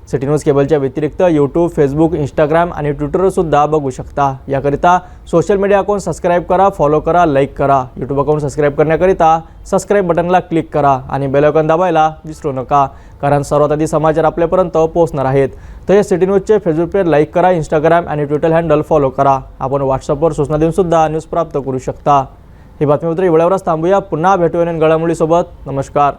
सिटी न्यूज केबलच्या व्यतिरिक्त यूट्यूब, फेसबुक, इंस्टाग्राम आणि ट्विटरवर सुद्धा बघू शकता. याकरिता सोशल मीडिया अकाउंट सबस्क्राईब करा, फॉलो करा, लाईक करा. यूट्यूब अकाउंट सबस्क्राईब करण्याकरिता सबस्क्राईब बटनला क्लिक करा आणि बेल आयकॉन दाबायला विसरू नका, कारण सर्वात आधी समाचार आपल्यापर्यंत पोहोचणार आहेत. तर या सिटी न्यूजचे फेसबुक पेज लाईक करा, इंस्टाग्राम आणि ट्विटर हँडल फॉलो करा. आपण व्हॉट्सअपवर सूचना देऊन सुद्धा न्यूज प्राप्त करू शकता. ही बातमीपत्र एवढ्यावरच थांबूया. पुन्हा भेटूया नवीन घडामोडीसोबत. नमस्कार.